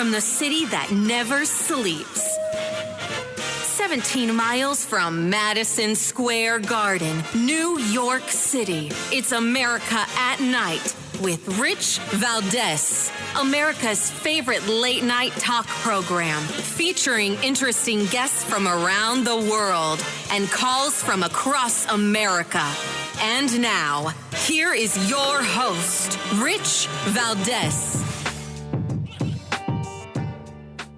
from the city that never sleeps. 17 miles from Madison Square Garden, New York City. It's America at Night with Rich Valdez, America's favorite late-night talk program, featuring interesting guests from around the world and calls from across America. And now, here is your host, Rich Valdez.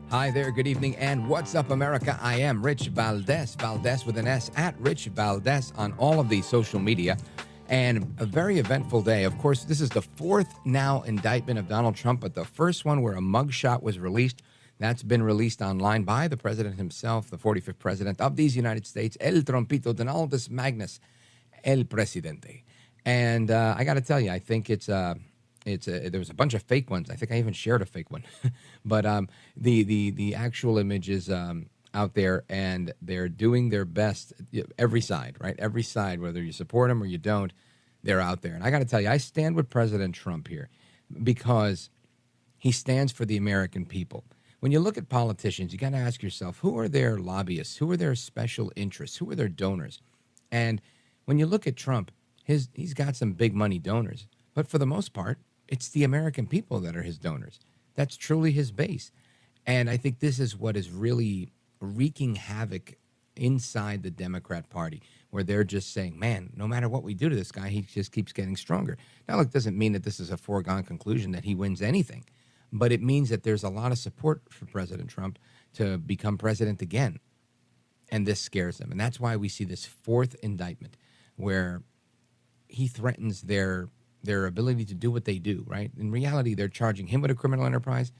Hi there, good evening, and what's up, America? I am Rich Valdez, Valdez with an S, at Rich Valdez on all of the social media. And a very eventful day. Of course, this is the fourth now indictment of Donald Trump, but the first one where a mugshot was released. That's been released online by the president himself, the 45th president of these United States, El Trompito Donaldus Magnus, El Presidente. And I got to tell you, I think there was a bunch of fake ones. I think I even shared a fake one. But the actual image is out there, and they're doing their best. Every side, right? Every side, whether you support them or you don't, they're out there. And I got to tell you, I stand with President Trump here because he stands for the American people. When you look at politicians, you got to ask yourself, who are their lobbyists? Who are their special interests? Who are their donors? And when you look at Trump, he's got some big money donors. But for the most part, it's the American people that are his donors. That's truly his base. And I think this is what is really wreaking havoc inside the Democrat Party, where they're just saying, man, no matter what we do to this guy, he just keeps getting stronger. Now, look, doesn't mean that this is a foregone conclusion that he wins anything, but it means that there's a lot of support for President Trump to become president again. And this scares them. And that's why we see this fourth indictment where he threatens their ability to do what they do, right? In reality, they're charging him with a criminal enterprise.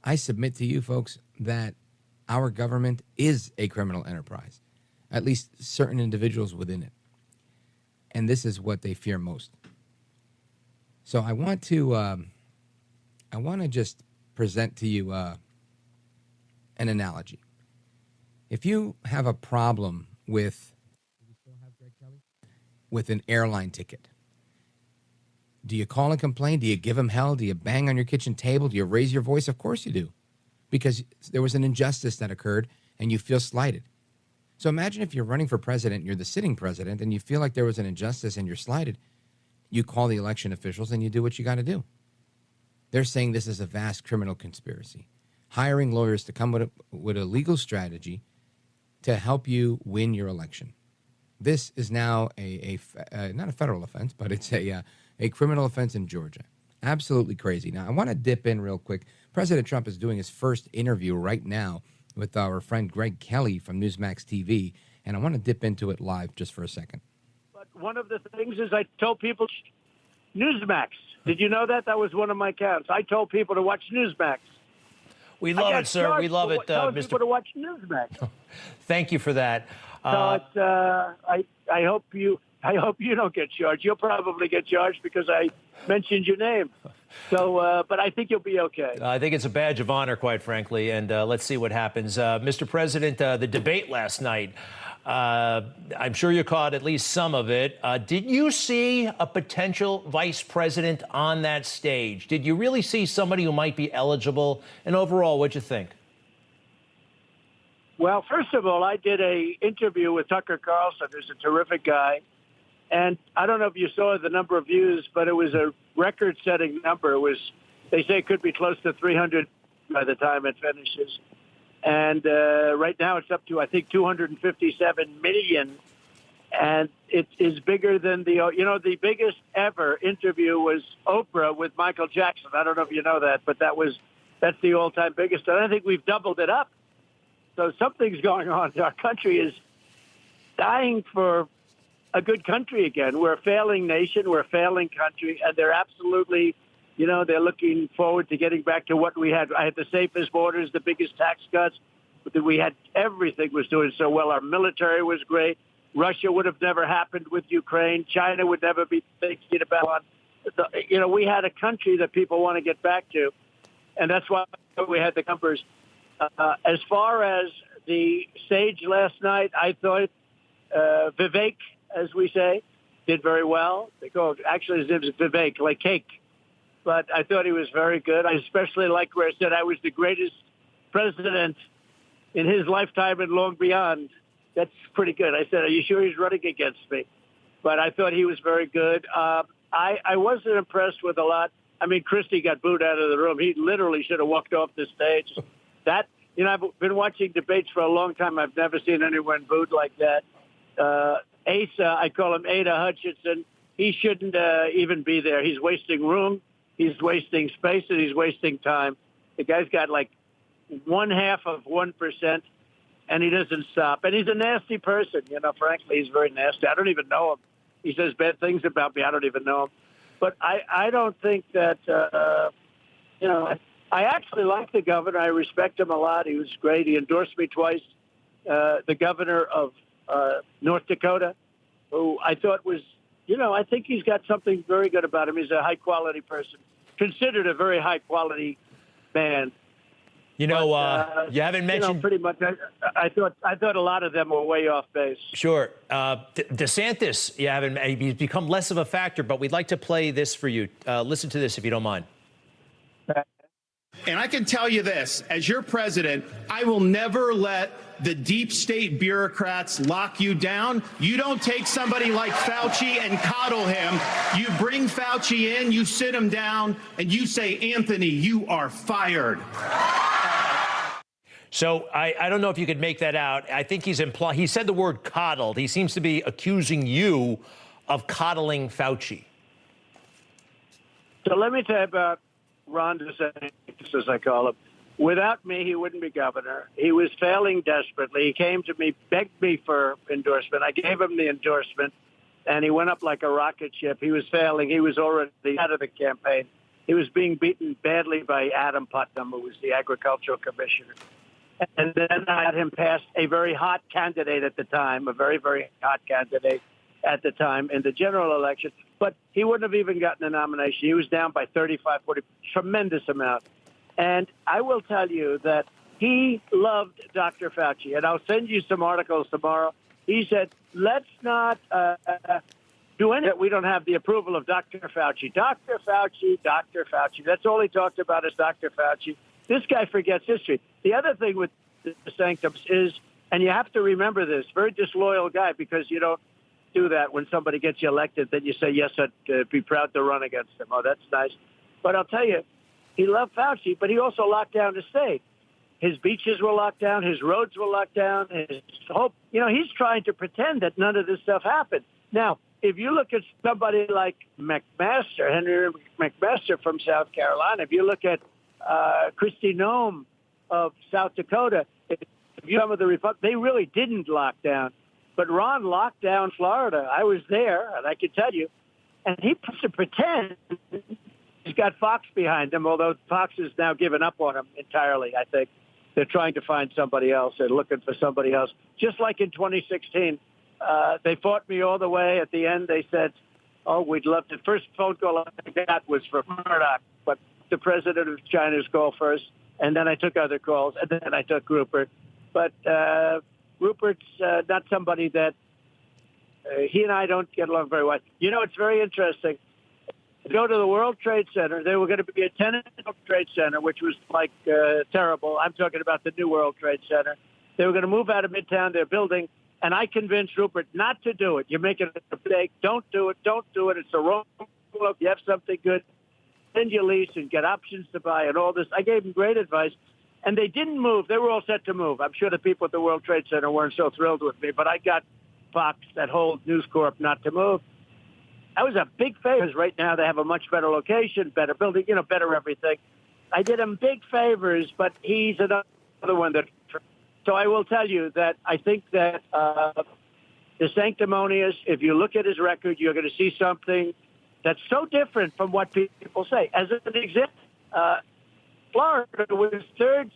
I submit to you folks that our government is a criminal enterprise, at least certain individuals within it. And this is what they fear most. So I want to just present to you an analogy. If you have a problem with an airline ticket, do you call and complain? Do you give him hell? Do you bang on your kitchen table? Do you raise your voice? Of course you do, because there was an injustice that occurred and you feel slighted. So imagine if you're running for president, you're the sitting president, and you feel like there was an injustice and you're slighted. You call the election officials and you do what you got to do. They're saying this is a vast criminal conspiracy, hiring lawyers to come with a legal strategy to help you win your election. This is now not a federal offense, but it's a criminal offense in Georgia. Absolutely crazy. Now, I want to dip in real quick. President Trump is doing his first interview right now with our friend Greg Kelly from Newsmax TV, and I want to dip into it live just for a second. But one of the things is I told people, Newsmax. Did you know that? That was one of my counts. I told people to watch Newsmax. We love it, sir. We love it, Mr. Mr. people to watch Newsmax. Thank you for that. So it's, I hope you don't get charged. You'll probably get charged because I mentioned your name. So, but I think you'll be okay. I think it's a badge of honor, quite frankly, and let's see what happens. Mr. President, the debate last night, I'm sure you caught at least some of it. Did you see a potential vice president on that stage? Did you really see somebody who might be eligible? And overall, what'd you think? Well, first of all, I did an interview with Tucker Carlson, who's a terrific guy. And I don't know if you saw the number of views, but it was a record-setting number. They say it could be close to 300 by the time it finishes. And right now it's up to, I think, 257 million. And it is bigger than the biggest ever interview was Oprah with Michael Jackson. I don't know if you know that, but that's the all-time biggest. And I think we've doubled it up. So something's going on. Our country is dying for a good country again. We're a failing nation. We're a failing country. And they're absolutely, they're looking forward to getting back to what we had. I had the safest borders, the biggest tax cuts. We had everything was doing so well. Our military was great. Russia would have never happened with Ukraine. China would never be thinking about. We had a country that people want to get back to. And that's why we had the numbers. As far as the stage last night, I thought Vivek, as we say, did very well. Actually, his name is Vivek, like cake. but I thought he was very good. I especially liked where I said I was the greatest president in his lifetime and long beyond. That's pretty good. I said, are you sure he's running against me? But I thought he was very good. I wasn't impressed with a lot. I mean, Christie got booed out of the room. He literally should have walked off the stage. That, I've been watching debates for a long time. I've never seen anyone booed like that. Asa, I call him Ada Hutchinson. He shouldn't even be there. He's wasting room. He's wasting space, and he's wasting time. The guy's got like 0.5%, and he doesn't stop. And he's a nasty person. Frankly, he's very nasty. I don't even know him. He says bad things about me. I don't even know him. But I don't think that, I actually like the governor. I respect him a lot. He was great. He endorsed me twice. The governor of North Dakota, who I thought was, I think he's got something very good about him. He's a high-quality person, considered a very high-quality man. You haven't mentioned pretty much. I thought a lot of them were way off base. Sure, DeSantis. He's become less of a factor, but we'd like to play this for you. Listen to this if you don't mind. And I can tell you this, as your president, I will never let the deep state bureaucrats lock you down. You don't take somebody like Fauci and coddle him. You bring Fauci in, you sit him down, and you say, Anthony, you are fired. So I don't know if you could make that out. I think he said the word coddled. He seems to be accusing you of coddling Fauci. So let me tell you about Ron DeSantis, as I call him. Without me, he wouldn't be governor. He was failing desperately. He came to me, begged me for endorsement. I gave him the endorsement, and he went up like a rocket ship. He was failing. He was already out of the campaign. He was being beaten badly by Adam Putnam, who was the agricultural commissioner. And then I had him pass a very hot candidate at the time, a very, very hot candidate at the time in the general election. But he wouldn't have even gotten a nomination. He was down by 35, 40, tremendous amount. And I will tell you that he loved Dr. Fauci. And I'll send you some articles tomorrow. He said, let's not do anything that we don't have the approval of Dr. Fauci. Dr. Fauci, Dr. Fauci. That's all he talked about is Dr. Fauci. This guy forgets history. The other thing with the sanctums is, and you have to remember this, very disloyal guy, because you don't do that when somebody gets you elected. Then you say, yes, I'd be proud to run against him. Oh, that's nice. But I'll tell you, he loved Fauci, but he also locked down the state. His beaches were locked down. His roads were locked down. His hope, he's trying to pretend that none of this stuff happened. Now, if you look at somebody like McMaster, Henry McMaster from South Carolina, if you look at Kristi Noem of South Dakota, some of the Republicans, they really didn't lock down. But Ron locked down Florida. I was there, and I can tell you. And he puts to pretend he's got Fox behind him, although Fox has now given up on him entirely, I think. They're trying to find somebody else. They're looking for somebody else. Just like in 2016, they fought me all the way. At the end, they said, oh, we'd love to. First phone call I got was for Murdoch, but the president of China's call first, and then I took other calls, and then I took Rupert. But Rupert's not somebody that he and I don't get along very well. It's very interesting. Go to the World Trade Center. There were going to be a tenant Trade Center, which was like terrible. I'm talking about the new World Trade Center. They were going to move out of Midtown, their building, and I convinced Rupert not to do it. You're making a mistake. Don't do it. Don't do it. It's the wrong look. You have something good. Send your lease and get options to buy and all this. I gave them great advice, and they didn't move. They were all set to move. I'm sure the people at the World Trade Center weren't so thrilled with me, but I got Fox, that whole News Corp, not to move. I was a big favor. Right now they have a much better location, better building, better everything. I did him big favors, but he's another one that. So I will tell you that I think that the sanctimonious, if you look at his record, you're going to see something that's so different from what people say. As an example, Florida was third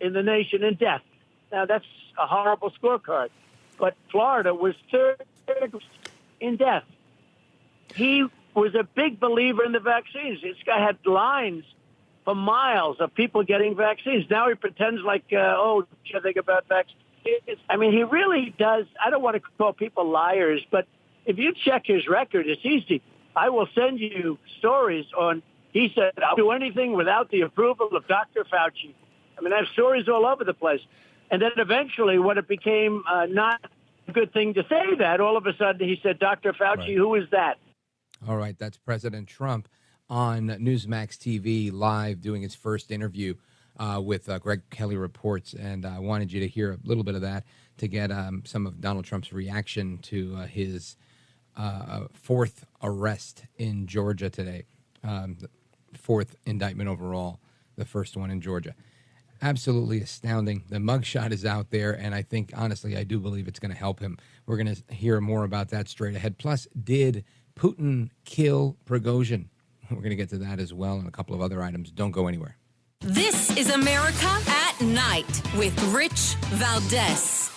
in the nation in death. Now, that's a horrible scorecard, but Florida was third in death. He was a big believer in the vaccines. This guy had lines for miles of people getting vaccines. Now he pretends like, you think about vaccines. I mean, he really does. I don't want to call people liars, but if you check his record, it's easy. I will send you stories on He said, I'll do anything without the approval of Dr. Fauci. I mean, I have stories all over the place. And then eventually, when it became not a good thing to say that, all of a sudden he said, Dr. Fauci, Right. Who is that? All right, that's President Trump on Newsmax TV live doing his first interview with Greg Kelly Reports. And I wanted you to hear a little bit of that to get some of Donald Trump's reaction to his fourth arrest in Georgia today, the fourth indictment overall, the first one in Georgia. Absolutely astounding. The mugshot is out there, and I think, honestly, I do believe it's going to help him. We're going to hear more about that straight ahead. Plus, did Putin kill Prigozhin? We're going to get to that as well and a couple of other items. Don't go anywhere. This is America at Night with Rich Valdez.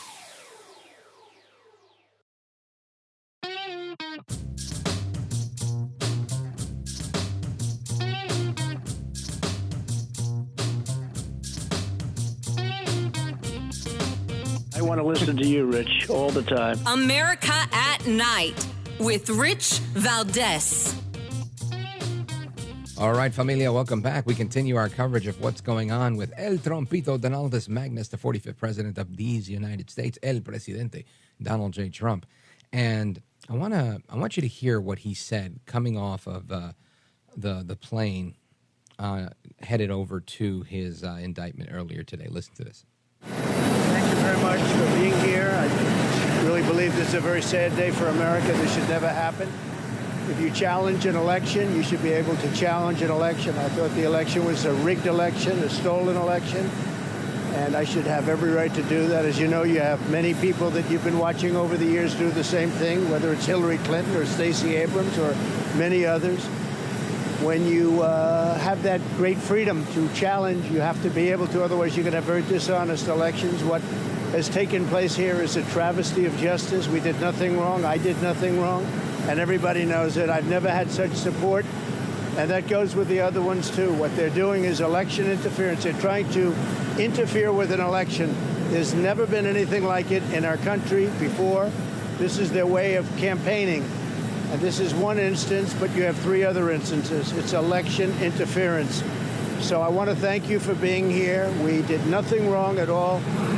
I want to listen to you, Rich, all the time. America at Night with Rich Valdez. All right, familia, welcome back. We continue our coverage of what's going on with El Trompito Donaldus Magnus, the 45th president of these United States, El Presidente, Donald J. Trump. And I want you to hear what he said coming off of the plane headed over to his indictment earlier today. Listen to this. Thank you very much for being here. I really believe this is a very sad day for America. This should never happen. If you challenge an election, you should be able to challenge an election. I thought the election was a rigged election, a stolen election, and I should have every right to do that. As you know, you have many people that you've been watching over the years do the same thing, whether it's Hillary Clinton or Stacey Abrams or many others. When you have that great freedom to challenge, you have to be able to, otherwise you're going to have very dishonest elections. What has taken place here is a travesty of justice. We did nothing wrong. I did nothing wrong. And everybody knows it. I've never had such support. And that goes with the other ones, too. What they're doing is election interference. They're trying to interfere with an election. There's never been anything like it in our country before. This is their way of campaigning. And this is one instance, but you have three other instances. It's election interference. So I want to thank you for being here. We did nothing wrong at all.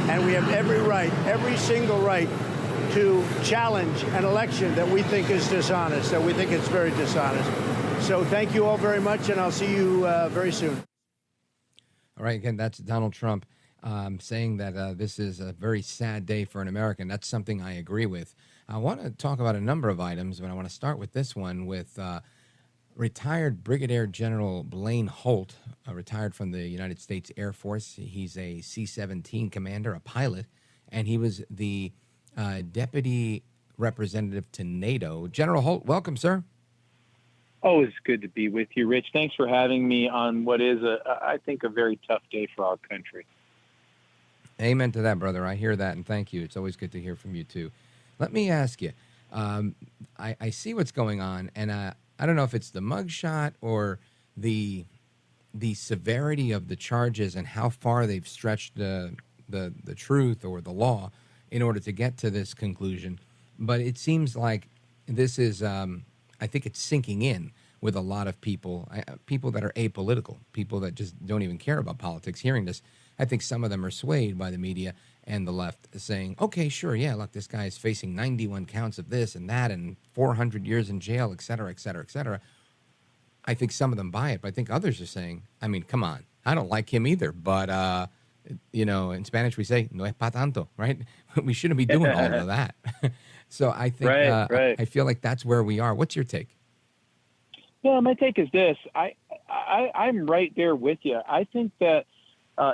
And we have every right, every single right, to challenge an election that we think is dishonest, that we think it's very dishonest. So thank you all very much, and I'll see you very soon. All right, again, that's Donald Trump saying that this is a very sad day for an American. That's something I agree with. I want to talk about a number of items, but I want to start with this one with retired Brigadier General Blaine Holt, retired from the United States Air Force. He's a C-17 commander, a pilot, and he was the deputy representative to NATO. General Holt, welcome, sir. Always good to be with you, Rich. Thanks for having me on what is, I think, a very tough day for our country. Amen to that, brother. I hear that, and thank you. It's always good to hear from you, too. Let me ask you, I see what's going on, and I don't know if it's the mugshot or the severity of the charges and how far they've stretched the truth or the law in order to get to this conclusion. But it seems like this is, I think it's sinking in with a lot of people, people that are apolitical, people that just don't even care about politics. Hearing this, I think some of them are swayed by the media and the left saying, okay, sure, yeah, look, this guy is facing 91 counts of this and that and 400 years in jail, et cetera, et cetera, et cetera. I think some of them buy it, but I think others are saying, I mean, come on, I don't like him either, but, you know, in Spanish we say, no es pa tanto, right? We shouldn't be doing all of that. So I think, right. I feel like that's where we are. What's your take? Yeah, my take is this. I'm right there with you. I think that,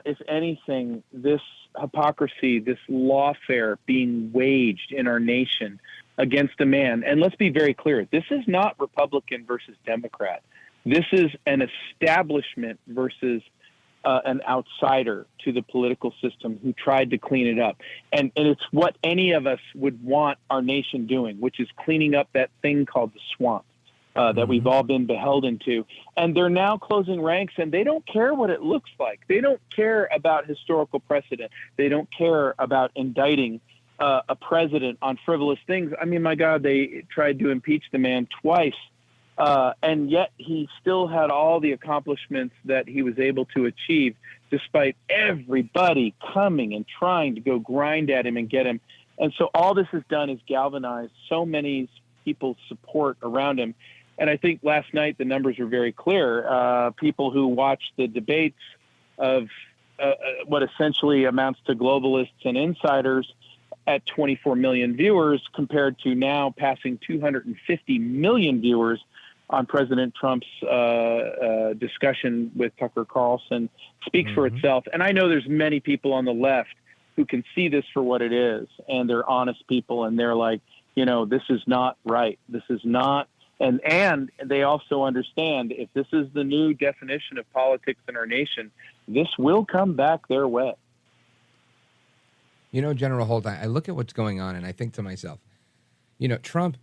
if anything, this hypocrisy, this lawfare being waged in our nation against a man, and let's be very clear, this is not Republican versus Democrat. This is an establishment versus an outsider to the political system who tried to clean it up. And it's what any of us would want our nation doing, which is cleaning up that thing called the swamp that we've all been beholden to. And they're now closing ranks, and they don't care what it looks like. They don't care about historical precedent. They don't care about indicting a president on frivolous things. I mean, my God, they tried to impeach the man twice And yet he still had all the accomplishments that he was able to achieve, despite everybody coming and trying to go grind at him and get him. And so all this has done is galvanize so many people's support around him. And I think last night the numbers were very clear. People who watched the debates of what essentially amounts to globalists and insiders at 24 million viewers compared to now passing 250 million viewers on President Trump's discussion with Tucker Carlson speaks for itself. And I know there's many people on the left who can see this for what it is, and they're honest people, and they're like, this is not right. This is not. And they also understand if this is the new definition of politics in our nation, this will come back their way. General Holt, I look at what's going on and I think to myself, Trump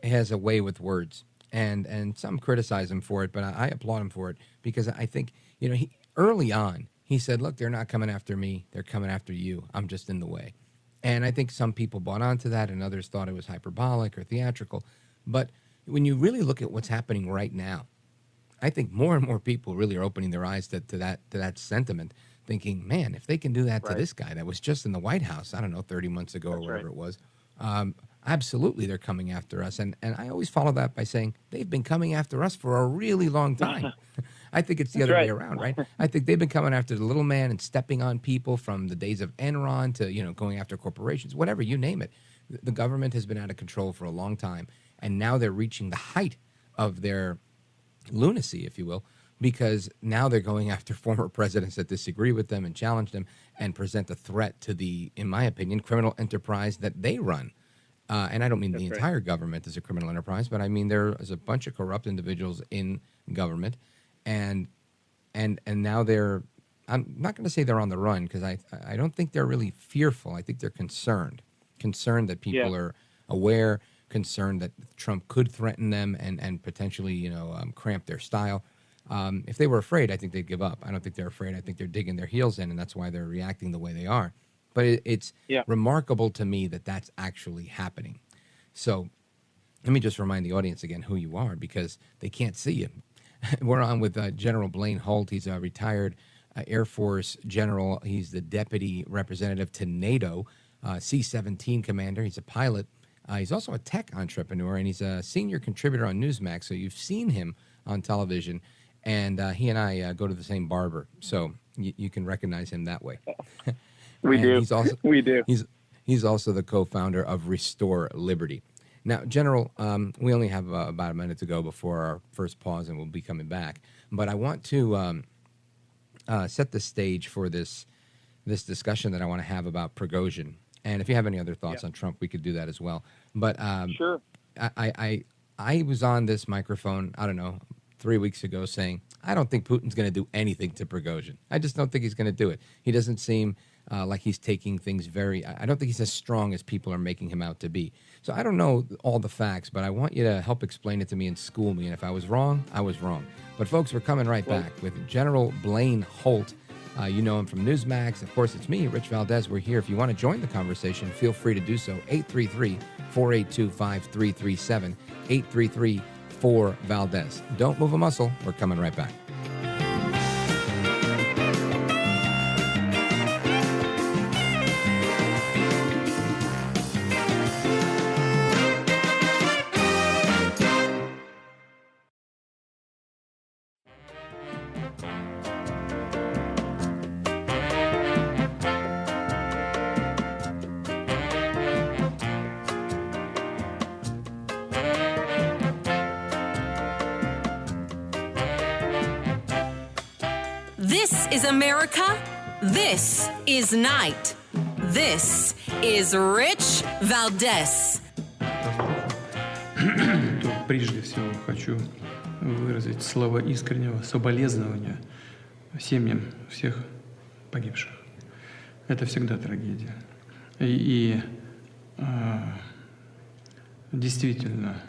has a way with words, and some criticize him for it, but I applaud him for it because I think, early on, he said, look, they're not coming after me. They're coming after you. I'm just in the way. And I think some people bought onto that and others thought it was hyperbolic or theatrical. But when you really look at what's happening right now, I think more and more people really are opening their eyes to that sentiment, thinking, man, if they can do that to this guy that was just in the White House, I don't know, 30 months ago or whatever it was, absolutely they're coming after us. And I always follow that by saying they've been coming after us for a really long time. I think it's the other way around, right? I think they've been coming after the little man and stepping on people from the days of Enron to, going after corporations, whatever, you name it. The government has been out of control for a long time. And now they're reaching the height of their lunacy, if you will, because now they're going after former presidents that disagree with them and challenge them and present a threat to the, in my opinion, criminal enterprise that they run. And I don't mean the entire government is a criminal enterprise, but I mean there is a bunch of corrupt individuals in government, and now they're, I'm not going to say they're on the run because I don't think they're really fearful. I think they're concerned that people are aware, concerned that Trump could threaten them and potentially, cramp their style. If they were afraid, I think they'd give up. I don't think they're afraid. I think they're digging their heels in, and that's why they're reacting the way they are. But it's remarkable to me that that's actually happening. So let me just remind the audience again who you are because they can't see you. We're on with General Blaine Holt. He's a retired Air Force general. He's the deputy representative to NATO, C-17 commander. He's a pilot. He's also a tech entrepreneur, and he's a senior contributor on Newsmax. So you've seen him on television, and he and I go to the same barber. So you can recognize him that way. We do. We do. He's also the co-founder of Restore Liberty. Now, General, we only have about a minute to go before our first pause, and we'll be coming back. But I want to set the stage for this discussion that I want to have about Prigozhin. And if you have any other thoughts on Trump, we could do that as well. But sure. I was on this microphone, I don't know, 3 weeks ago saying, I don't think Putin's going to do anything to Prigozhin. I just don't think he's going to do it. He doesn't seem like he's taking things I don't think he's as strong as people are making him out to be. So I don't know all the facts, but I want you to help explain it to me and school me. And if I was wrong, I was wrong. But folks, we're coming right back with General Blaine Holt. You know him from Newsmax. Of course, it's me, Rich Valdez. We're here. If you want to join the conversation, feel free to do so. 833-482-5337. 833-4-VALDEZ. Don't move a muscle. We're coming right back. This is America. This is Night. This is Rich Valdez. Прежде всего хочу выразить слова искреннего соболезнования семьям всех погибших. Это всегда трагедия. И действительно,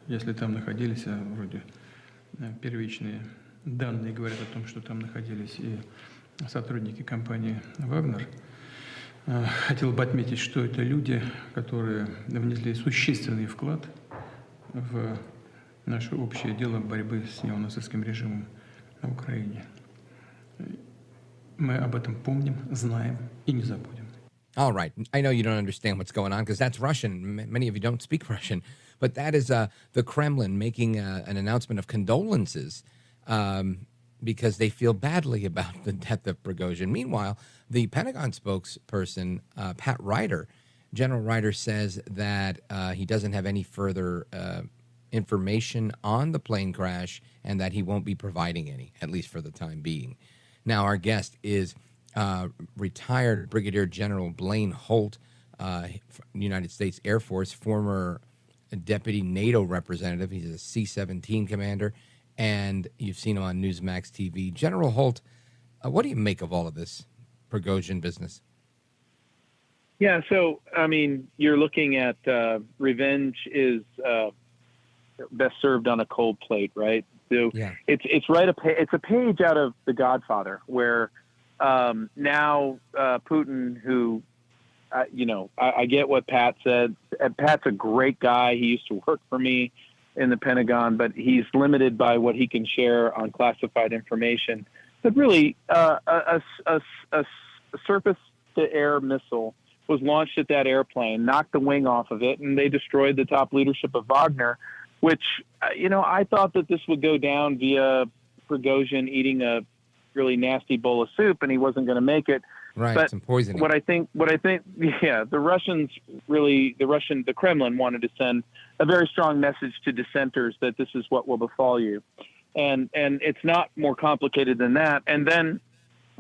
если там находились, вроде первичные данные говорят о том, что там находились и сотрудники компании «Вагнер». Хотел бы отметить, что это люди, которые внесли существенный вклад в наше общее дело борьбы с неонацистским режимом на Украине. Мы об этом помним, знаем и не забудем. All right. I know you don't understand what's going on because that's Russian. Many of you don't speak Russian. But that is the Kremlin making an announcement of condolences because they feel badly about the death of Prigozhin. Meanwhile, the Pentagon spokesperson, Pat Ryder, General Ryder, says that he doesn't have any further information on the plane crash and that he won't be providing any, at least for the time being. Now, our guest is retired Brigadier General Blaine Holt, United States Air Force, former deputy NATO representative. He's a C-17 commander, and you've seen him on Newsmax TV. General Holt, what do you make of all of this Prigozhin business? Yeah, so, I mean, you're looking at revenge is best served on a cold plate, right? So Yeah. it's a page out of The Godfather where now Putin, who, I get what Pat said. Pat's a great guy. He used to work for me in the Pentagon, but he's limited by what he can share on classified information. But really, a surface-to-air missile was launched at that airplane, knocked the wing off of it, and they destroyed the top leadership of Wagner, which, I thought that this would go down via Prigozhin eating a really nasty bowl of soup, and he wasn't going to make it. Right, but some poisoning. What I think, yeah, the Kremlin wanted to send a very strong message to dissenters that this is what will befall you. And it's not more complicated than that. And then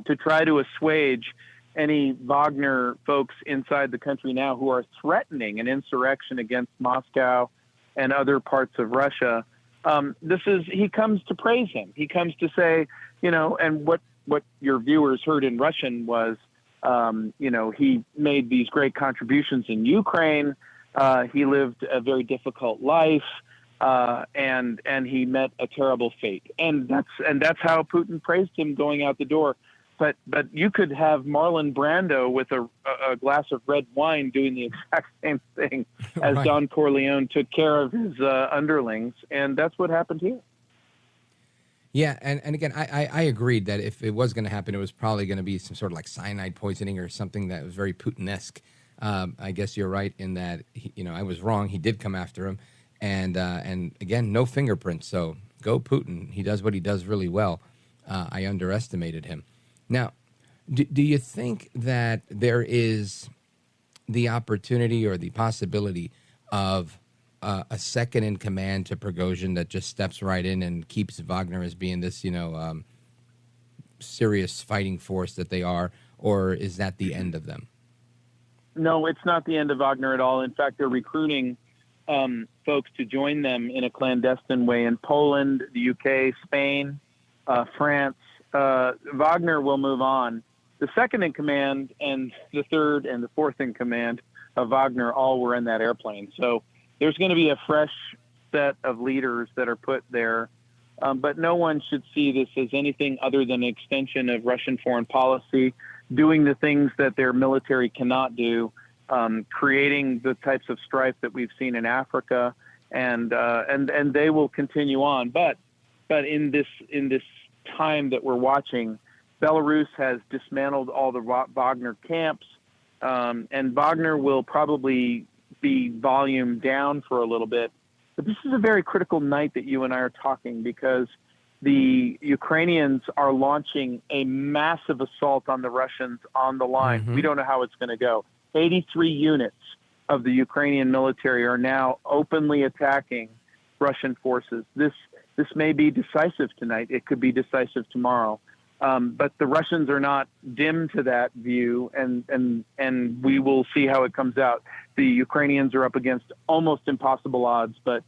to try to assuage any Wagner folks inside the country now who are threatening an insurrection against Moscow and other parts of Russia, he comes to praise him. He comes to say, and what your viewers heard in Russian was, he made these great contributions in Ukraine. He lived a very difficult life, and he met a terrible fate. And that's how Putin praised him going out the door. But you could have Marlon Brando with a glass of red wine doing the exact same thing as Right. Don Corleone took care of his underlings, and that's what happened here. Yeah, and again, I agreed that if it was going to happen, it was probably going to be some sort of like cyanide poisoning or something that was very Putin-esque. I guess you're right in that, I was wrong. He did come after him. And again, no fingerprints. So go Putin. He does what he does really well. I underestimated him. Now, do you think that there is the opportunity or the possibility of a second in command to Prigozhin that just steps right in and keeps Wagner as being this, serious fighting force that they are, or is that the end of them? No, it's not the end of Wagner at all. In fact, they're recruiting folks to join them in a clandestine way in Poland, the UK, Spain, France. Wagner will move on. The second in command and the third and the fourth in command of Wagner all were in that airplane. So there's going to be a fresh set of leaders that are put there. But no one should see this as anything other than an extension of Russian foreign policy, doing the things that their military cannot do, creating the types of strife that we've seen in Africa, and they will continue on. But in this time that we're watching, Belarus has dismantled all the Wagner camps, and Wagner will probably be volume down for a little bit. But this is a very critical night that you and I are talking, because the Ukrainians are launching a massive assault on the Russians on the line. Mm-hmm. We don't know how it's going to go. 83 units of the Ukrainian military are now openly attacking Russian forces. This may be decisive tonight. It could be decisive tomorrow. But the Russians are not dim to that view, and we will see how it comes out. The Ukrainians are up against almost impossible odds, but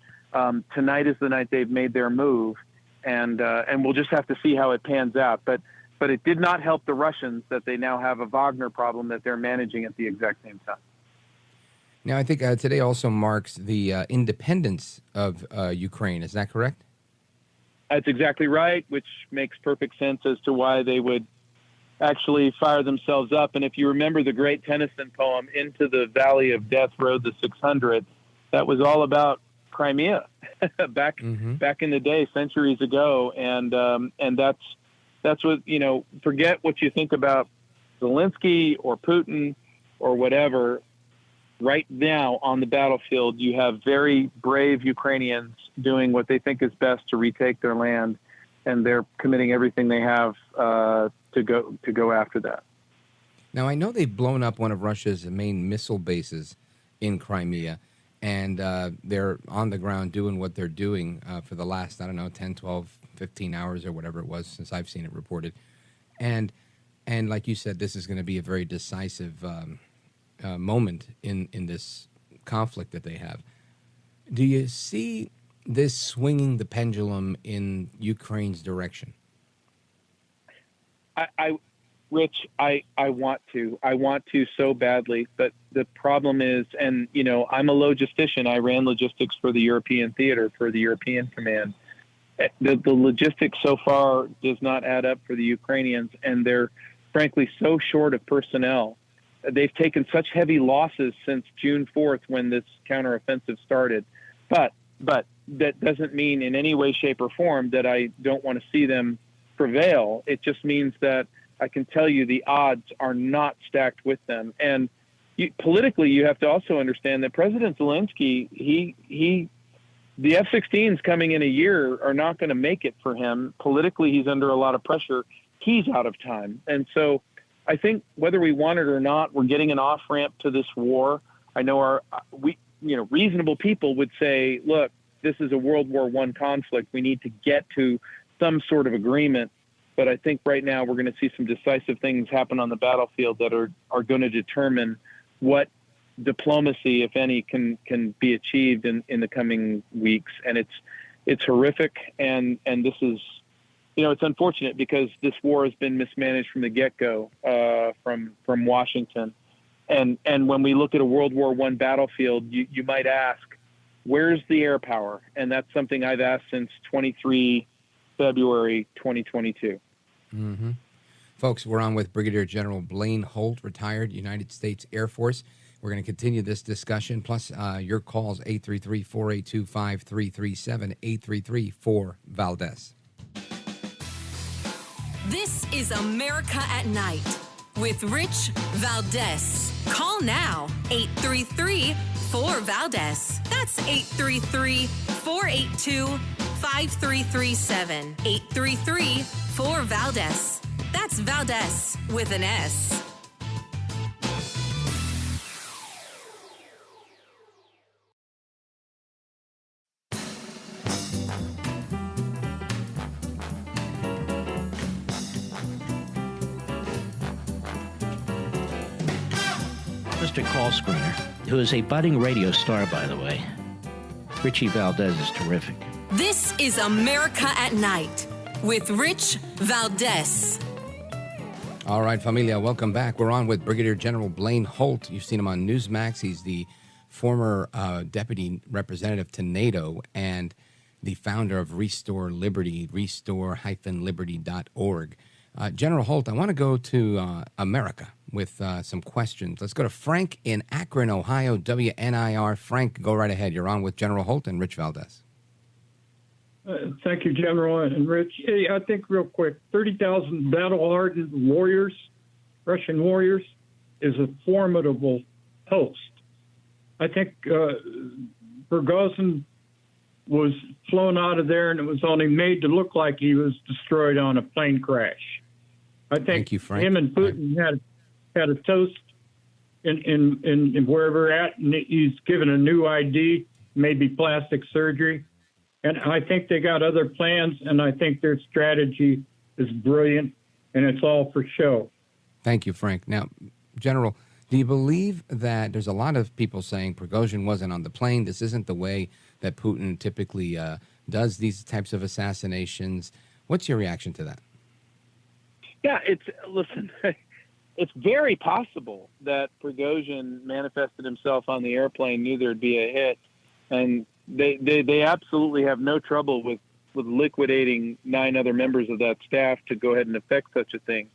tonight is the night they've made their move, and we'll just have to see how it pans out. But it did not help the Russians that they now have a Wagner problem that they're managing at the exact same time. Now, I think today also marks the independence of Ukraine. Is that correct? That's exactly right, which makes perfect sense as to why they would actually fire themselves up. And if you remember the great Tennyson poem, Into the Valley of Death Rode the 600, that was all about Crimea back in the day, centuries ago, and that's what, forget what you think about Zelensky or Putin or whatever. Right now on the battlefield, you have very brave Ukrainians doing what they think is best to retake their land, and they're committing everything they have to go after that. Now, I know they've blown up one of Russia's main missile bases in Crimea, and they're on the ground doing what they're doing for the last, 10, 12, 15 hours or whatever it was since I've seen it reported. And like you said, this is going to be a very decisive moment in this conflict that they have. Do you see this swinging the pendulum in Ukraine's direction? Rich, I want to so badly, but the problem is, and I'm a logistician. I ran logistics for the European theater, for the European command. The logistics so far does not add up for the Ukrainians, and they're frankly so short of personnel. They've taken such heavy losses since June 4th when this counteroffensive started. But that doesn't mean in any way, shape, or form that I don't want to see them prevail. It just means that I can tell you the odds are not stacked with them. And politically, you have to also understand that President Zelensky, the F-16s coming in a year are not going to make it for him. Politically, he's under a lot of pressure. He's out of time. And so I think whether we want it or not, we're getting an off-ramp to this war. I know reasonable people would say, look, this is a World War I conflict. We need to get to some sort of agreement. But I think right now we're going to see some decisive things happen on the battlefield that are going to determine what diplomacy, if any, can be achieved in the coming weeks. And it's horrific. And this is, it's unfortunate because this war has been mismanaged from the get-go from Washington. And when we look at a World War I battlefield, you might ask, where's the air power? And that's something I've asked since 23 February 2022. Mm-hmm. Folks, we're on with Brigadier General Blaine Holt, retired United States Air Force. We're going to continue this discussion, plus your calls, 833-482-5337, 833-4-VALDEZ. This is America at Night with Rich Valdez. Call now, 833-4-VALDEZ. That's 833-482-5337. 833-4-VALDEZ. That's Valdez with an S. Mr. Call Screener, who is a budding radio star, by the way. Richie Valdez is terrific. This is America at Night with Rich Valdez. All right, familia, welcome back. We're on with Brigadier General Blaine Holt. You've seen him on Newsmax. He's the former deputy representative to NATO and the founder of Restore Liberty, restore-liberty.org. General Holt, I want to go to America with some questions. Let's go to Frank in Akron, Ohio, WNIR. Frank, go right ahead. You're on with General Holt and Rich Valdez. Thank you, General and Rich. Hey, I think real quick, 30,000 battle-hardened warriors, Russian warriors, is a formidable host. I think Prigozhin was flown out of there, and it was only made to look like he was destroyed on a plane crash. I think him and Putin had a toast in wherever we're at, and he's given a new ID, maybe plastic surgery. And I think they got other plans, and I think their strategy is brilliant, and it's all for show. Thank you, Frank. Now, General, do you believe that there's a lot of people saying Prigozhin wasn't on the plane? This isn't the way that Putin typically does these types of assassinations. What's your reaction to that? Yeah, listen, it's very possible that Prigozhin manifested himself on the airplane, knew there'd be a hit, and they absolutely have no trouble with liquidating 9 other members of that staff to go ahead and effect such a thing.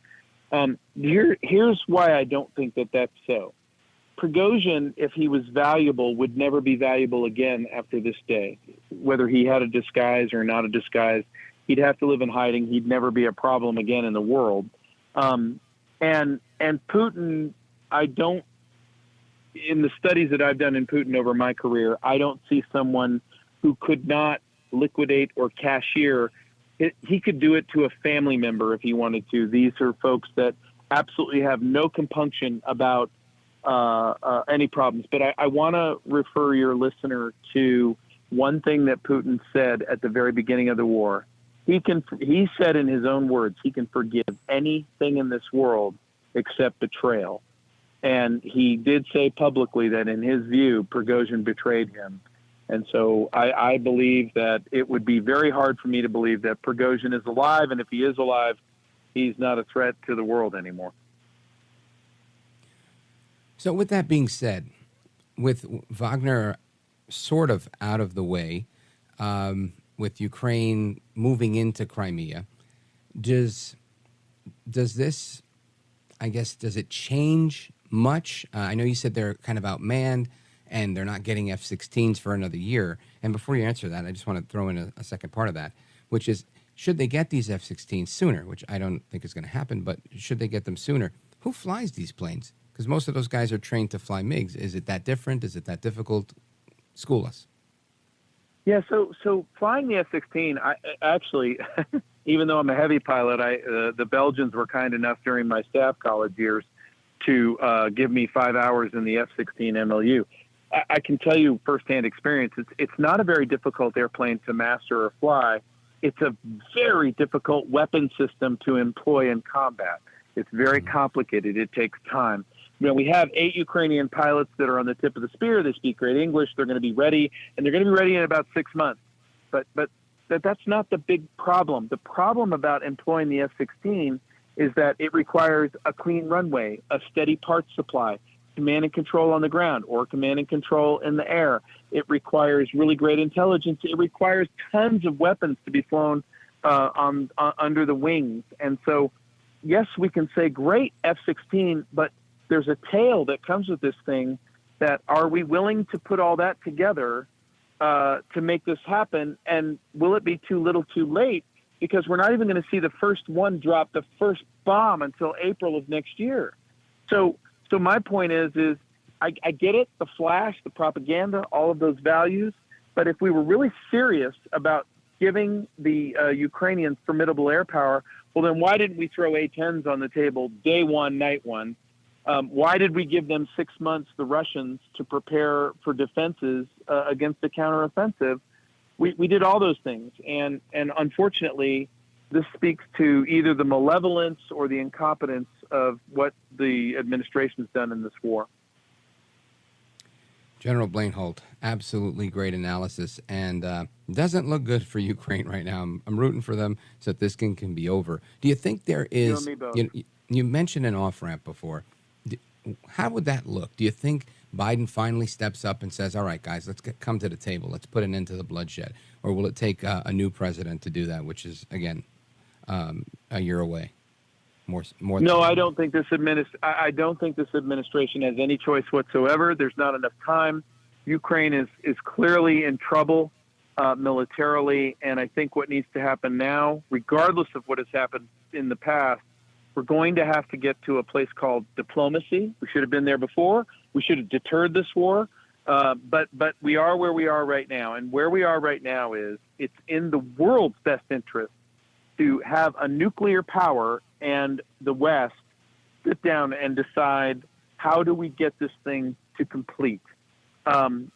Here's why I don't think that that's so. Prigozhin, if he was valuable, would never be valuable again after this day. Whether he had a disguise or not a disguise, he'd have to live in hiding. He'd never be a problem again in the world. And Putin, in the studies that I've done in Putin over my career, I don't see someone who could not liquidate or cashier. He could do it to a family member if he wanted to. These are folks that absolutely have no compunction about any problems. But I want to refer your listener to one thing that Putin said at the very beginning of the war. He said in his own words, he can forgive anything in this world except betrayal. And he did say publicly that in his view, Prigozhin betrayed him. And so I believe that it would be very hard for me to believe that Prigozhin is alive. And if he is alive, he's not a threat to the world anymore. So with that being said, with Wagner sort of out of the way, with Ukraine moving into Crimea, does this, I guess, does it change much? I know you said they're kind of outmanned and they're not getting F-16s for another year. And before you answer that, I just want to throw in a second part of that, which is, should they get these F-16s sooner, which I don't think is going to happen, but should they get them sooner, who flies these planes? Because most of those guys are trained to fly MiGs. Is it that different? Is it that difficult? School us. Yeah, so flying the F-16, I actually, even though I'm a heavy pilot, the Belgians were kind enough during my staff college years to give me 5 hours in the F-16 MLU. I can tell you firsthand experience, it's not a very difficult airplane to master or fly. It's a very difficult weapon system to employ in combat. It's very complicated. It takes time. You know, we have 8 Ukrainian pilots that are on the tip of the spear. They speak great English. They're going to be ready, and they're going to be ready in about 6 months. But that's not the big problem. The problem about employing the F-16 is that it requires a clean runway, a steady parts supply, command and control on the ground, or command and control in the air. It requires really great intelligence. It requires tons of weapons to be flown under the wings. And so, yes, we can say great F-16, but there's a tail that comes with this thing. That are we willing to put all that together to make this happen? And will it be too little too late? Because we're not even going to see the first one drop the first bomb until April of next year. So my point is I get it, the flash, the propaganda, all of those values. But if we were really serious about giving the Ukrainians formidable air power, well, then why didn't we throw A-10s on the table day one, night one? Why did we give them 6 months, the Russians, to prepare for defenses against the counteroffensive? We did all those things. And unfortunately, this speaks to either the malevolence or the incompetence of what the administration's done in this war. General Blaine Holt, absolutely great analysis, and doesn't look good for Ukraine right now. I'm rooting for them so that this can be over. Do you think there is, you mentioned an off-ramp before. How would that look? Do you think Biden finally steps up and says, all right, guys, let's come to the table. Let's put an end to the bloodshed. Or will it take a new president to do that, which is, again, a year away? No, I don't think this administration has any choice whatsoever. There's not enough time. Ukraine is clearly in trouble militarily, and I think what needs to happen now, regardless of what has happened in the past, we're going to have to get to a place called diplomacy. We should have been there before. We should have deterred this war. But we are where we are right now. And where we are right now is it's in the world's best interest to have a nuclear power and the West sit down and decide, how do we get this thing to complete? And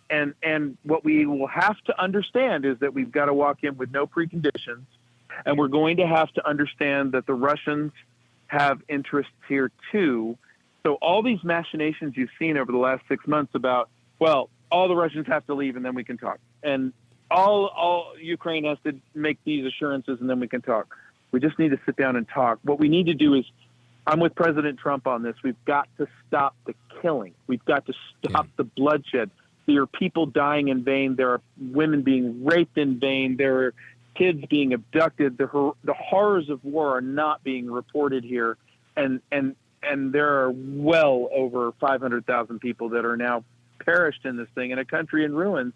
what we will have to understand is that we've got to walk in with no preconditions. And we're going to have to understand that the Russians have interests here too. So all these machinations you've seen over the last 6 months about, well, all the Russians have to leave and then we can talk. And all Ukraine has to make these assurances and then we can talk. We just need to sit down and talk. What we need to do is, I'm with President Trump on this. We've got to stop the killing. We've got to stop the bloodshed. There are people dying in vain. There are women being raped in vain. There are kids being abducted. The horrors of war are not being reported here. And and there are well over 500,000 people that are now perished in this thing in a country in ruins.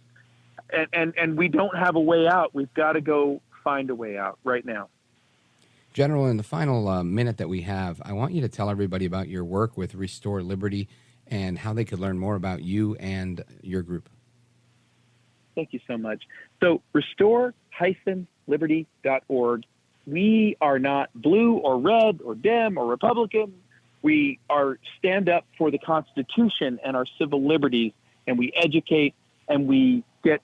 And we don't have a way out. We've got to go find a way out right now. General, in the final minute that we have, I want you to tell everybody about your work with Restore Liberty and how they could learn more about you and your group. Thank you so much. So restore-liberty.org. We are not blue or red or Dem or Republican. We are stand up for the Constitution and our civil liberties, and we educate and we get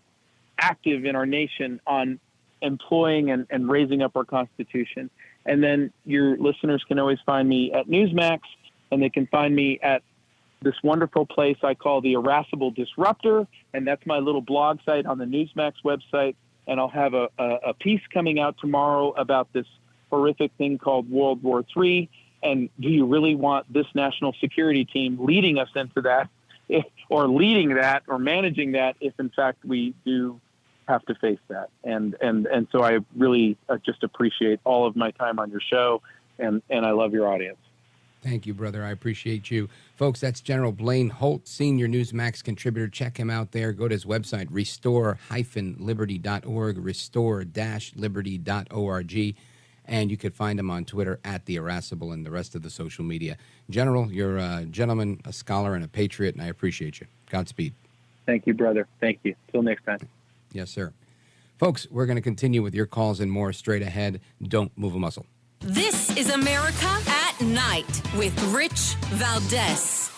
active in our nation on employing and raising up our Constitution. And then your listeners can always find me at Newsmax, and they can find me at this wonderful place I call the Irascible Disruptor, and that's my little blog site on the Newsmax website. And I'll have a piece coming out tomorrow about this horrific thing called World War III. And do you really want this national security team leading us into that, or leading that, or managing that, if in fact we do have to face that? And so I really just appreciate all of my time on your show, and I love your audience. Thank you, brother. I appreciate you. Folks, that's General Blaine Holt, senior Newsmax contributor. Check him out there. Go to his website, restore-liberty.org, restore-liberty.org. And you could find him on Twitter at The Irascible and the rest of the social media. General, you're a gentleman, a scholar, and a patriot, and I appreciate you. Godspeed. Thank you, brother. Thank you. Till next time. Yes, sir. Folks, we're going to continue with your calls and more straight ahead. Don't move a muscle. This is America at Night with Rich Valdez.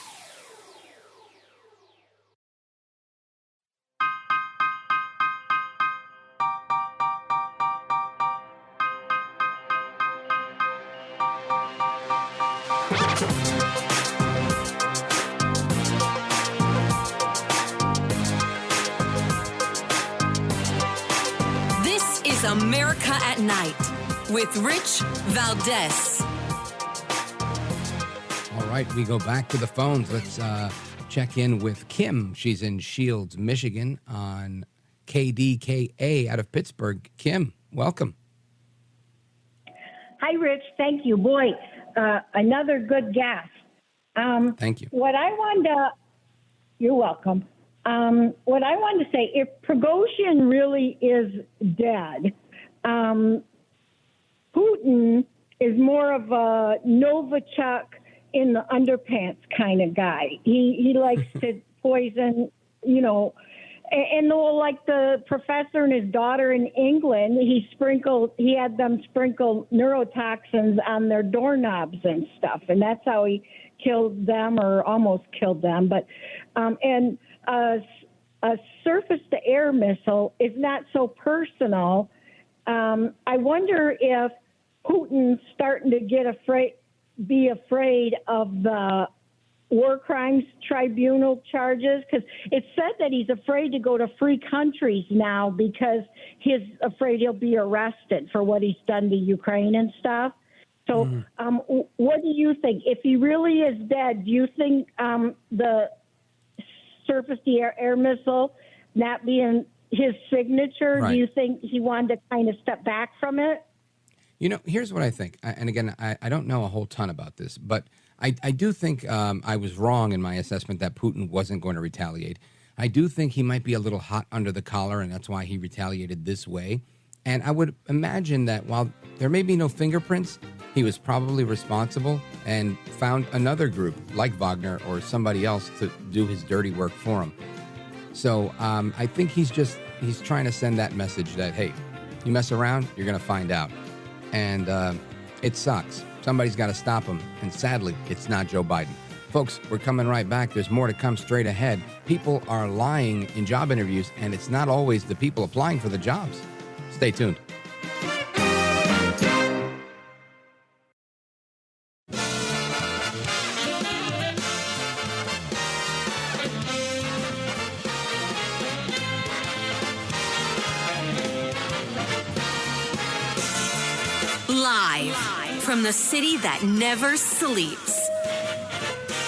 This is America at Night with Rich Valdez. All right, we go back to the phones. Let's check in with Kim. She's in Shields, Michigan on KDKA out of Pittsburgh. Kim, welcome. Hi, Rich. Thank you. Boy, another good guest. Thank you. You're welcome. What I wanted to say, if Prigozhin really is dead, Putin is more of a Novichok in the underpants kind of guy. He likes to poison, and like the professor and his daughter in England, he had them sprinkle neurotoxins on their doorknobs and stuff, and that's how he killed them or almost killed them. But a surface-to-air missile is not so personal. I wonder if Putin's starting to be afraid of the war crimes tribunal charges, because it's said that he's afraid to go to free countries now because he's afraid he'll be arrested for what he's done to Ukraine and stuff. So what do you think? If he really is dead, do you think the surface-to-air missile not being his signature, right, do you think he wanted to kind of step back from it? Here's what I think. And again, I don't know a whole ton about this, but I do think I was wrong in my assessment that Putin wasn't going to retaliate. I do think he might be a little hot under the collar, and that's why he retaliated this way. And I would imagine that while there may be no fingerprints, he was probably responsible and found another group like Wagner or somebody else to do his dirty work for him. So I think he's trying to send that message that, hey, you mess around, you're going to find out. And it sucks. Somebody's got to stop him. And sadly, it's not Joe Biden. Folks, we're coming right back. There's more to come straight ahead. People are lying in job interviews, and it's not always the people applying for the jobs. Stay tuned. Live from the city that never sleeps.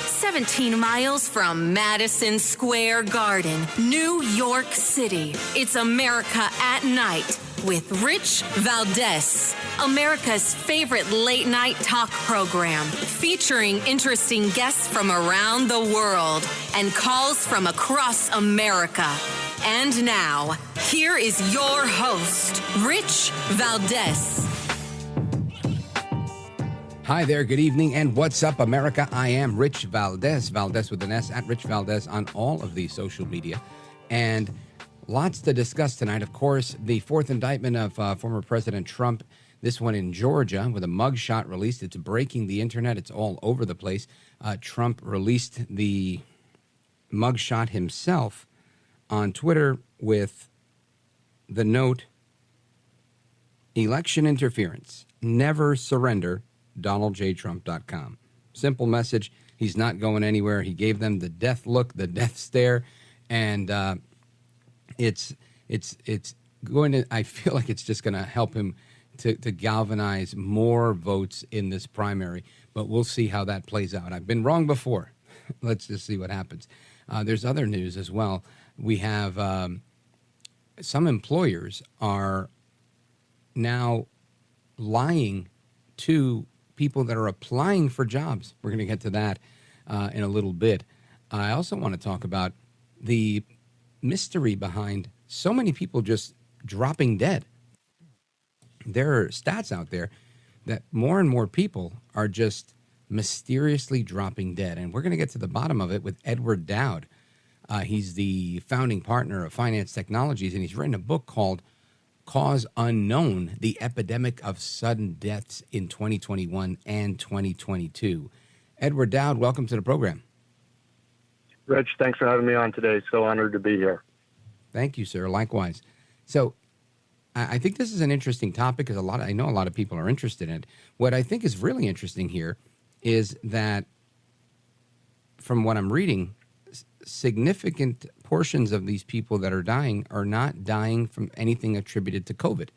17 miles from Madison Square Garden, New York City. It's America at Night with Rich Valdez, America's favorite late-night talk program, featuring interesting guests from around the world and calls from across America. And now, here is your host, Rich Valdez. Hi there, good evening, and what's up, America? I am Rich Valdez, Valdez with an S, at Rich Valdez on all of the social media. And lots to discuss tonight. Of course, the fourth indictment of former President Trump, this one in Georgia, with a mugshot released. It's breaking the internet. It's all over the place. Trump released the mugshot himself on Twitter with the note, "Election interference. Never surrender. DonaldJTrump.com." Simple message. He's not going anywhere. He gave them the death look, the death stare, and it's going to. I feel like it's just going to help him to galvanize more votes in this primary. But we'll see how that plays out. I've been wrong before. Let's just see what happens. There's other news as well. We have some employers are now lying to people that are applying for jobs. We're going to get to that in a little bit. I also want to talk about the mystery behind so many people just dropping dead. There are stats out there that more and more people are just mysteriously dropping dead. And we're going to get to the bottom of it with Edward Dowd. He's the founding partner of Phinance Technologies, and he's written a book called Cause Unknown, the Epidemic of Sudden Deaths in 2021 and 2022. Edward Dowd, welcome to the program. Rich, thanks for having me on today. So honored to be here. Thank you, sir. Likewise. So I think this is an interesting topic because I know a lot of people are interested in it. What I think is really interesting here is that from what I'm reading, significant portions of these people that are dying are not dying from anything attributed to COVID,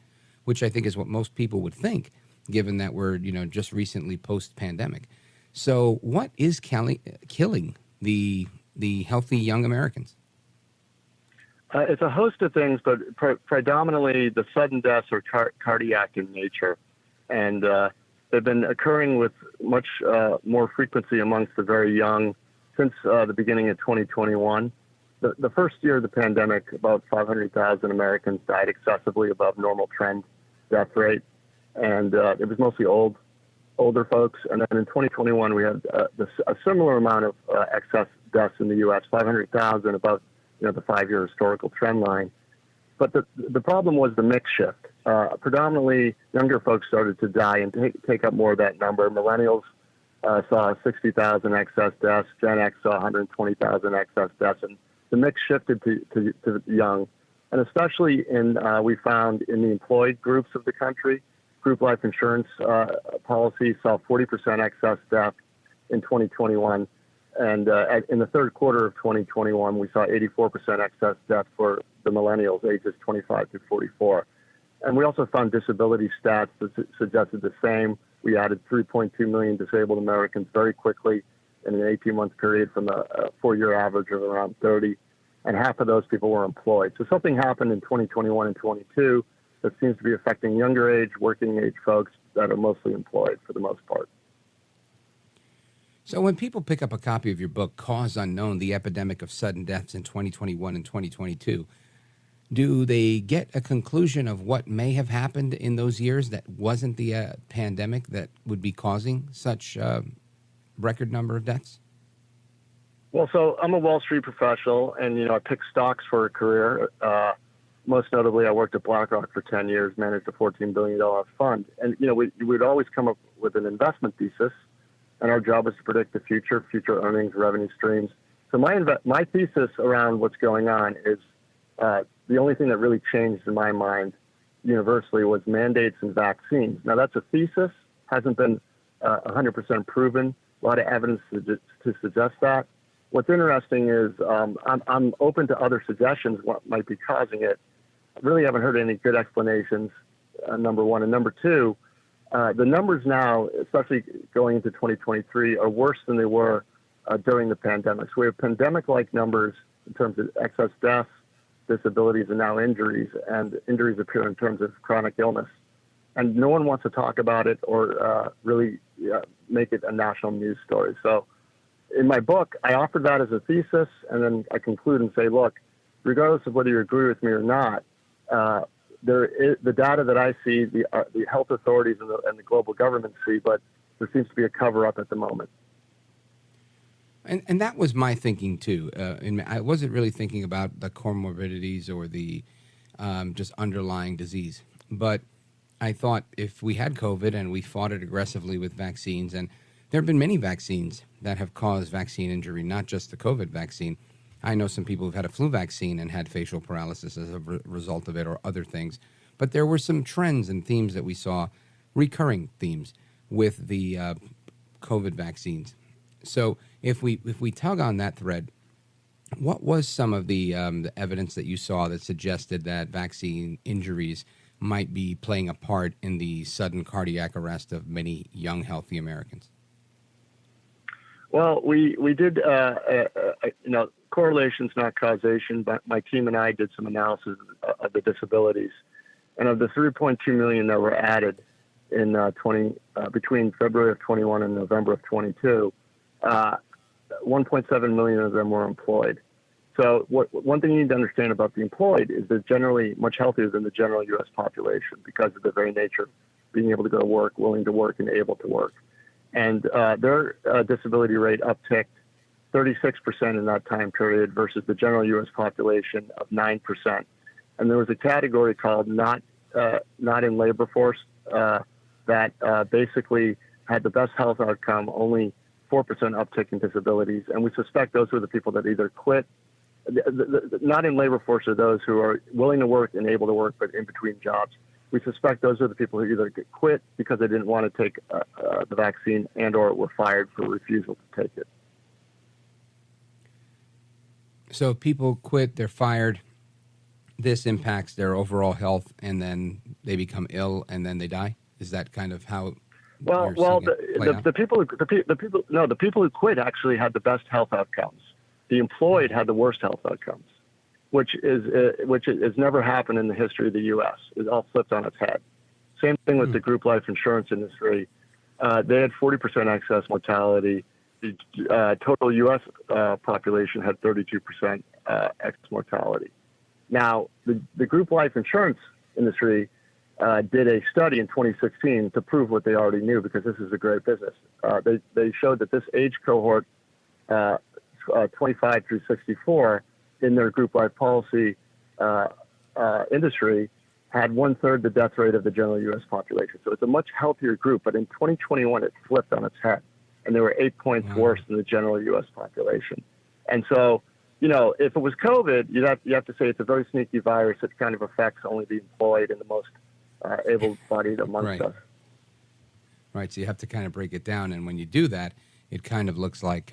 which I think is what most people would think, given that we're, just recently post-pandemic. So what is killing the healthy young Americans? It's a host of things, but predominantly the sudden deaths are cardiac in nature. And they've been occurring with much more frequency amongst the very young since the beginning of 2021. The first year of the pandemic, about 500,000 Americans died excessively above normal trend death rate. And it was mostly older folks. And then in 2021, we had a similar amount of excess deaths in the U.S., 500,000 above the 5-year historical trend line. But the problem was the mix shift. Predominantly, younger folks started to die and take up more of that number. Millennials saw 60,000 excess deaths. Gen X saw 120,000 excess deaths. And the mix shifted to young. And especially we found in the employed groups of the country, group life insurance policy saw 40% excess death in 2021. And in the third quarter of 2021, we saw 84% excess death for the millennials, ages 25 to 44. And we also found disability stats that suggested the same. We added 3.2 million disabled Americans very quickly in an 18-month period from a 4-year average of around 30. And half of those people were employed. So something happened in 2021 and 22 that seems to be affecting younger age, working age folks that are mostly employed for the most part. So when people pick up a copy of your book, Cause Unknown, the Epidemic of Sudden Deaths in 2021 and 2022, do they get a conclusion of what may have happened in those years that wasn't the pandemic that would be causing such a record number of deaths? Well, so I'm a Wall Street professional, and, I picked stocks for a career. Most notably, I worked at BlackRock for 10 years, managed a $14 billion fund. And, we'd always come up with an investment thesis, and our job is to predict the future earnings, revenue streams. So my thesis around what's going on is the only thing that really changed in my mind universally was mandates and vaccines. Now, that's a thesis, hasn't been 100% proven. A lot of evidence to suggest that. What's interesting is I'm open to other suggestions what might be causing it. I really haven't heard any good explanations, number one. And number two, the numbers now, especially going into 2023, are worse than they were during the pandemic. So we have pandemic-like numbers in terms of excess deaths, disabilities and now injuries, and injuries appear in terms of chronic illness. And no one wants to talk about it or really make it a national news story. So in my book, I offered that as a thesis, and then I conclude and say, look, regardless of whether you agree with me or not, the data that I see, the health authorities and the global government see, but there seems to be a cover-up at the moment. And that was my thinking, too. I wasn't really thinking about the comorbidities or the just underlying disease. But I thought if we had COVID and we fought it aggressively with vaccines, and there have been many vaccines that have caused vaccine injury, not just the COVID vaccine. I know some people who've had a flu vaccine and had facial paralysis as a result of it or other things. But there were some trends and themes that we saw, recurring themes, with the COVID vaccines. So if we tug on that thread, what was some of the evidence that you saw that suggested that vaccine injuries might be playing a part in the sudden cardiac arrest of many young, healthy Americans? Well, we did, correlations, not causation, but my team and I did some analysis of the disabilities. And of the 3.2 million that were added in between February of 21 and November of 22, 1.7 million of them were employed. So one thing you need to understand about the employed is they're generally much healthier than the general U.S. population because of the very nature of being able to go to work, willing to work, and able to work. And their disability rate upticked 36% in that time period versus the general U.S. population of 9%. And there was a category called not in labor force that basically had the best health outcome, only 4% uptick in disabilities. And we suspect those were the people that either quit. The not in labor force are those who are willing to work and able to work, but in between jobs. We suspect those are the people who either quit because they didn't want to take the vaccine and or were fired for refusal to take it. So if people quit, they're fired. This impacts their overall health, and then they become ill, and then they die. Is that kind of how? The people who quit actually had the best health outcomes. The employed had the worst health outcomes, which has never happened in the history of the U.S. It all flipped on its head. Same thing with the group life insurance industry. They had 40% excess mortality. The total U.S. population had 32% excess mortality. Now, the group life insurance industry did a study in 2016 to prove what they already knew, because this is a great business. They showed that this age cohort, 25 through 64, in their group life policy industry, had 1/3 the death rate of the general U.S. population. So it's a much healthier group. But in 2021, it flipped on its head, and they were 8 points worse than the general U.S. population. And so, if it was COVID, you have to say it's a very sneaky virus that kind of affects only the employed and the most able-bodied amongst us. Right. So you have to kind of break it down, and when you do that, it kind of looks like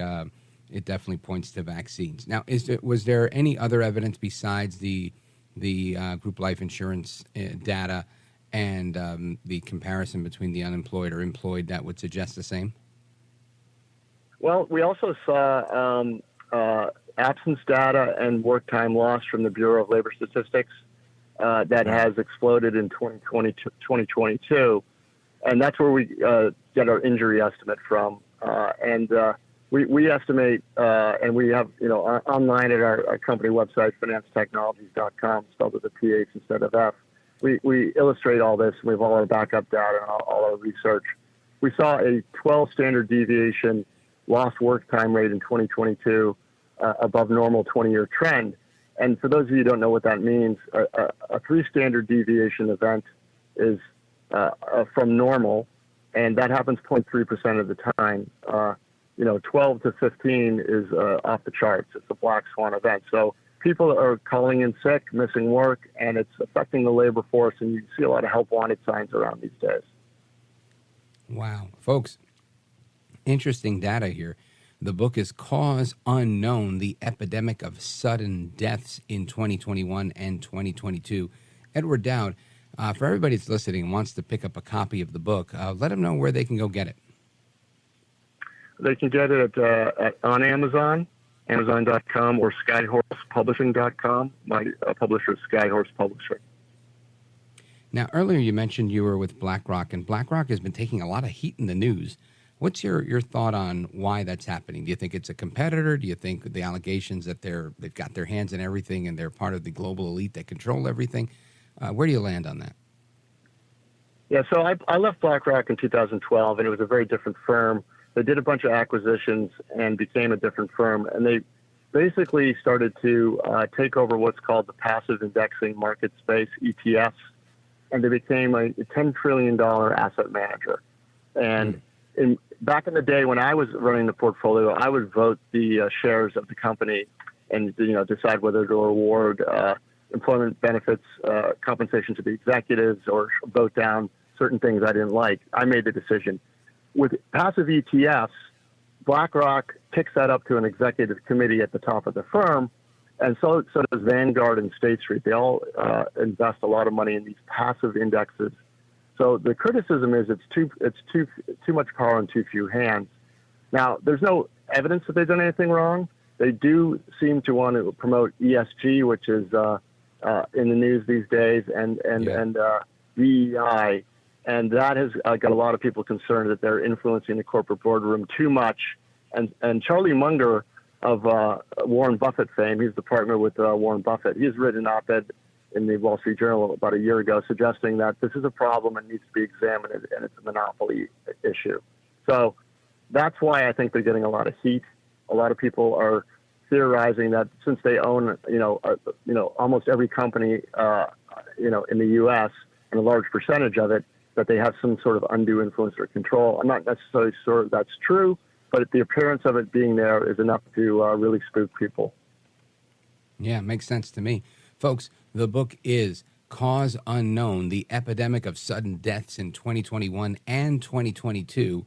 it definitely points to vaccines. Now, was there any other evidence besides the group life insurance data and the comparison between the unemployed or employed that would suggest the same? Well, we also saw absence data and work time loss from the Bureau of Labor Statistics that has exploded in 2022. And that's where we get our injury estimate from. We estimate, and we have, online at our company website, PhinanceTechnologies.com, spelled with a PH instead of F. We illustrate all this. We have all our backup data and all our research. We saw a 12 standard deviation lost work time rate in 2022 above normal 20-year trend. And for those of you who don't know what that means, a 3 standard deviation event is from normal, and that happens 0.3% of the time. 12 to 15 is off the charts. It's a black swan event. So people are calling in sick, missing work, and it's affecting the labor force, and you see a lot of help wanted signs around these days. Wow. Folks, interesting data here. The book is Cause Unknown, The Epidemic of Sudden Deaths in 2021 and 2022. Edward Dowd, for everybody that's listening and wants to pick up a copy of the book, let them know where they can go get it. They can get it on Amazon Amazon.com or SkyHorsePublishing.com. My publisher is Skyhorse Publishing. Now, earlier you mentioned you were with BlackRock, and BlackRock has been taking a lot of heat in the news. What's your thought on why that's happening? Do you think it's a competitor? Do you think the allegations that they've got their hands in everything and they're part of the global elite that control everything? Where do you land on that? Yeah, so I left BlackRock in 2012, and it was a very different firm. They did a bunch of acquisitions and became a different firm, and they basically started to take over what's called the passive indexing market space, ETFs, and they became a $10 trillion asset manager. And back in the day when I was running the portfolio, I would vote the shares of the company and decide whether to award employment benefits, compensation to the executives, or vote down certain things I didn't like. I made the decision. With passive ETFs, BlackRock kicks that up to an executive committee at the top of the firm, and so does Vanguard and State Street. They all invest a lot of money in these passive indexes. So the criticism is it's too much power in too few hands. Now, there's no evidence that they've done anything wrong. They do seem to want to promote ESG, which is in the news these days, and DEI, and that has got a lot of people concerned that they're influencing the corporate boardroom too much. And Charlie Munger of Warren Buffett fame, he's the partner with Warren Buffett. He's written an op-ed in the Wall Street Journal about a year ago suggesting that this is a problem and needs to be examined, and it's a monopoly issue. So that's why I think they're getting a lot of heat. A lot of people are theorizing that since they own, almost every company, in the U.S. and a large percentage of it, that they have some sort of undue influence or control. I'm not necessarily sure that's true, but the appearance of it being there is enough to really spook people. Yeah, it makes sense to me. Folks, the book is Cause Unknown, The Epidemic of Sudden Deaths in 2021 and 2022.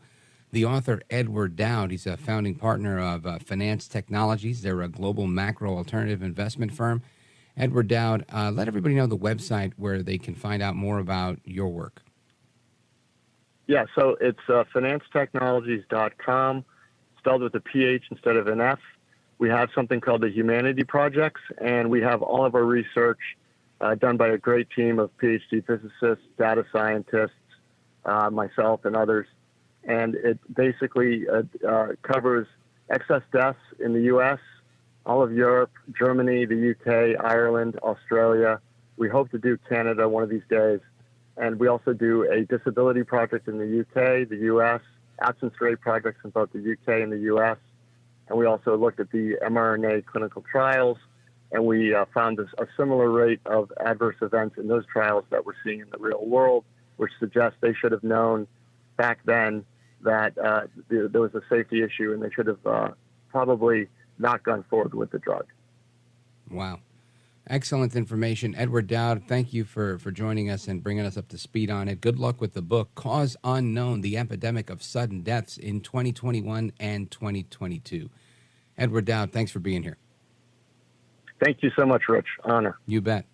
The author, Edward Dowd, he's a founding partner of Phinance Technologies. They're a global macro alternative investment firm. Edward Dowd, let everybody know the website where they can find out more about your work. Yeah, so it's Phinancetechnologies.com, spelled with a PH instead of an F. We have something called the Humanity Projects, and we have all of our research done by a great team of PhD physicists, data scientists, myself, and others. And it basically covers excess deaths in the U.S., all of Europe, Germany, the U.K., Ireland, Australia. We hope to do Canada one of these days. And we also do a disability project in the U.K., the U.S., absence rate projects in both the U.K. and the U.S. And we also looked at the mRNA clinical trials, and we found a similar rate of adverse events in those trials that we're seeing in the real world, which suggests they should have known back then that there was a safety issue, and they should have probably not gone forward with the drug. Wow. Excellent information. Edward Dowd, thank you for joining us and bringing us up to speed on it. Good luck with the book, Cause Unknown, The Epidemic of Sudden Deaths in 2021 and 2022. Edward Dowd, thanks for being here. Thank you so much, Rich. Honor. You bet.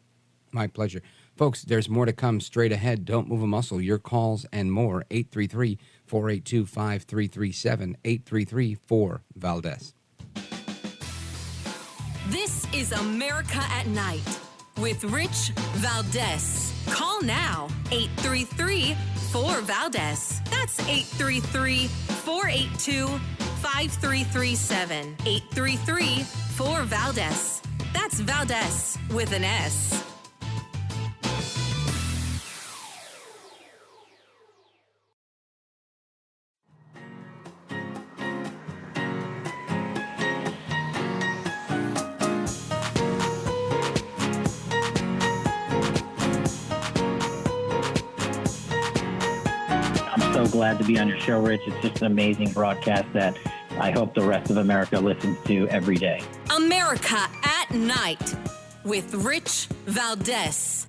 My pleasure. Folks, there's more to come straight ahead. Don't move a muscle. Your calls and more. 833-482-5337. 833-4-VALDEZ. This is America at Night with Rich Valdez. Call now, 833-4-VALDEZ. That's 833-482-5337. 833-4-VALDEZ. That's Valdez with an S. So glad to be on your show, Rich. It's just an amazing broadcast that I hope the rest of America listens to every day. America at Night with Rich Valdez.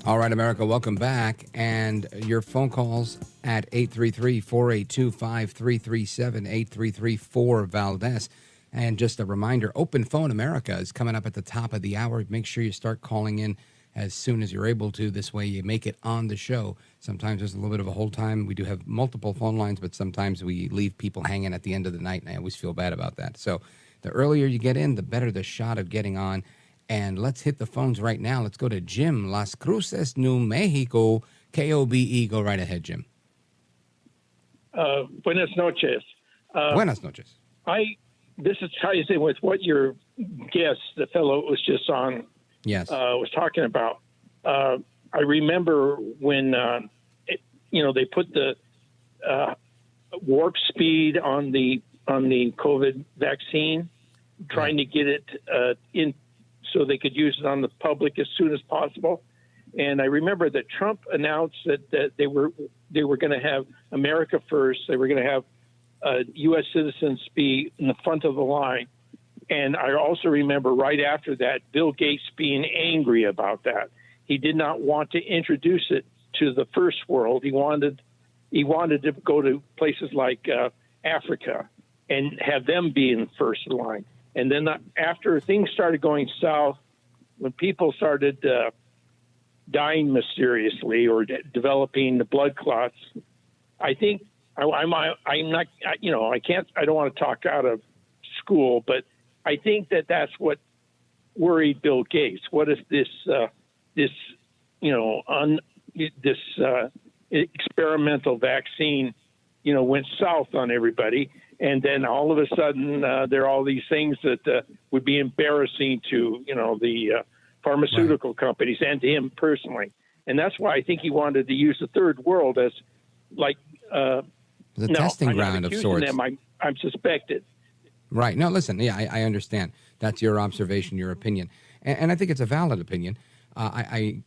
All right, America, welcome back. And your phone calls at 833-482-5337, 833-4-VALDEZ. And just a reminder, Open Phone America is coming up at the top of the hour. Make sure you start calling in as soon as you're able to. This way you make it on the show. Sometimes there's a little bit of a hold time. We do have multiple phone lines, but sometimes we leave people hanging at the end of the night, and I always feel bad about that. So the earlier you get in, the better the shot of getting on. And let's hit the phones right now. Let's go to Jim, Las Cruces, New Mexico, KOBE. Go right ahead, Jim. Buenas noches. Buenas noches. This is ties in with what your guest, the fellow who was just on, was talking about. I remember when they put the warp speed on the COVID vaccine, trying to get it in so they could use it on the public as soon as possible. And I remember that Trump announced that they were going to have America first. They were going to have U.S. citizens be in the front of the line. And I also remember right after that, Bill Gates being angry about that. He did not want to introduce it to the first world. He wanted to go to places like Africa and have them be in first line. And then after things started going south, when people started dying mysteriously or developing the blood clots, I think I'm not, I don't want to talk out of school, but I think that's what worried Bill Gates. What if this experimental vaccine, went south on everybody, and then all of a sudden there are all these things that would be embarrassing to the pharmaceutical companies and to him personally, and that's why I think he wanted to use the third world as like the testing ground of sorts. I'm suspected. Right. No, listen. Yeah, I understand. That's your observation, your opinion, and I think it's a valid opinion. I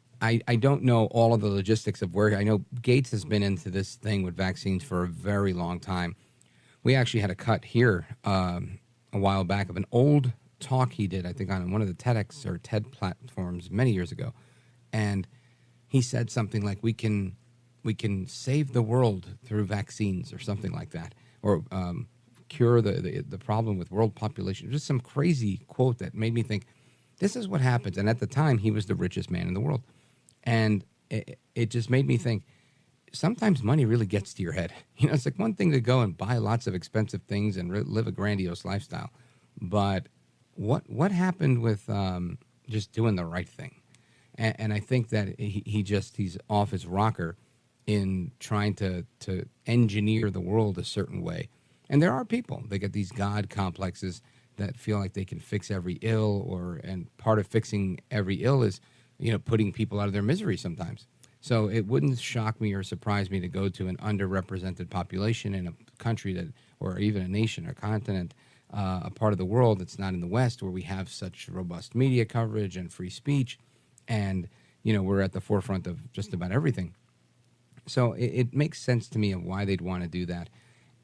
don't know all of the logistics of where. I know Gates has been into this thing with vaccines for a very long time. We actually had a cut here a while back of an old talk he did, I think, on one of the TEDx or TED platforms many years ago, and he said something like, "We can save the world through vaccines," or something like that, or cure the problem with world population. Just some crazy quote that made me think, this is what happens. And at the time, he was the richest man in the world. And it just made me think, sometimes money really gets to your head. It's like one thing to go and buy lots of expensive things and live a grandiose lifestyle. But what happened with just doing the right thing? And I think that he's off his rocker in trying to engineer the world a certain way. And there are people that get these God complexes that feel like they can fix every ill, and part of fixing every ill is, putting people out of their misery sometimes. So it wouldn't shock me or surprise me to go to an underrepresented population in a country or even a nation or continent, a part of the world that's not in the West, where we have such robust media coverage and free speech, and we're at the forefront of just about everything. So it makes sense to me of why they'd want to do that.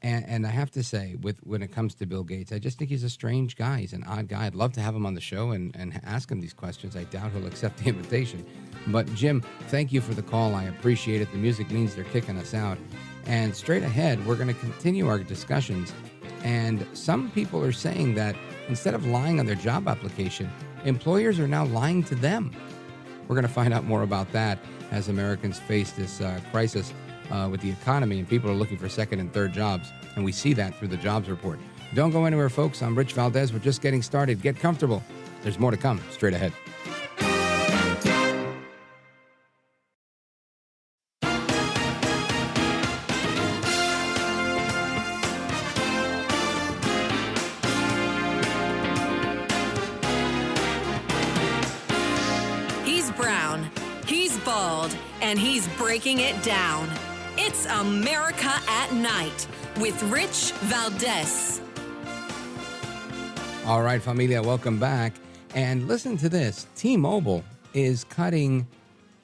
And I have to say, when it comes to Bill Gates, I just think he's a strange guy. He's an odd guy. I'd love to have him on the show and ask him these questions. I doubt he'll accept the invitation. But, Jim, thank you for the call. I appreciate it. The music means they're kicking us out. And straight ahead, we're going to continue our discussions. And some people are saying that instead of lying on their job application, employers are now lying to them. We're going to find out more about that as Americans face this crisis with the economy, and people are looking for second and third jobs, and we see that through the jobs report. Don't go anywhere, folks. I'm Rich Valdez. We're just getting started. Get comfortable. There's more to come straight ahead. He's brown, he's bald, and he's breaking it down. It's America at Night with Rich Valdez. All right, familia, welcome back. And listen to this. T-Mobile is cutting,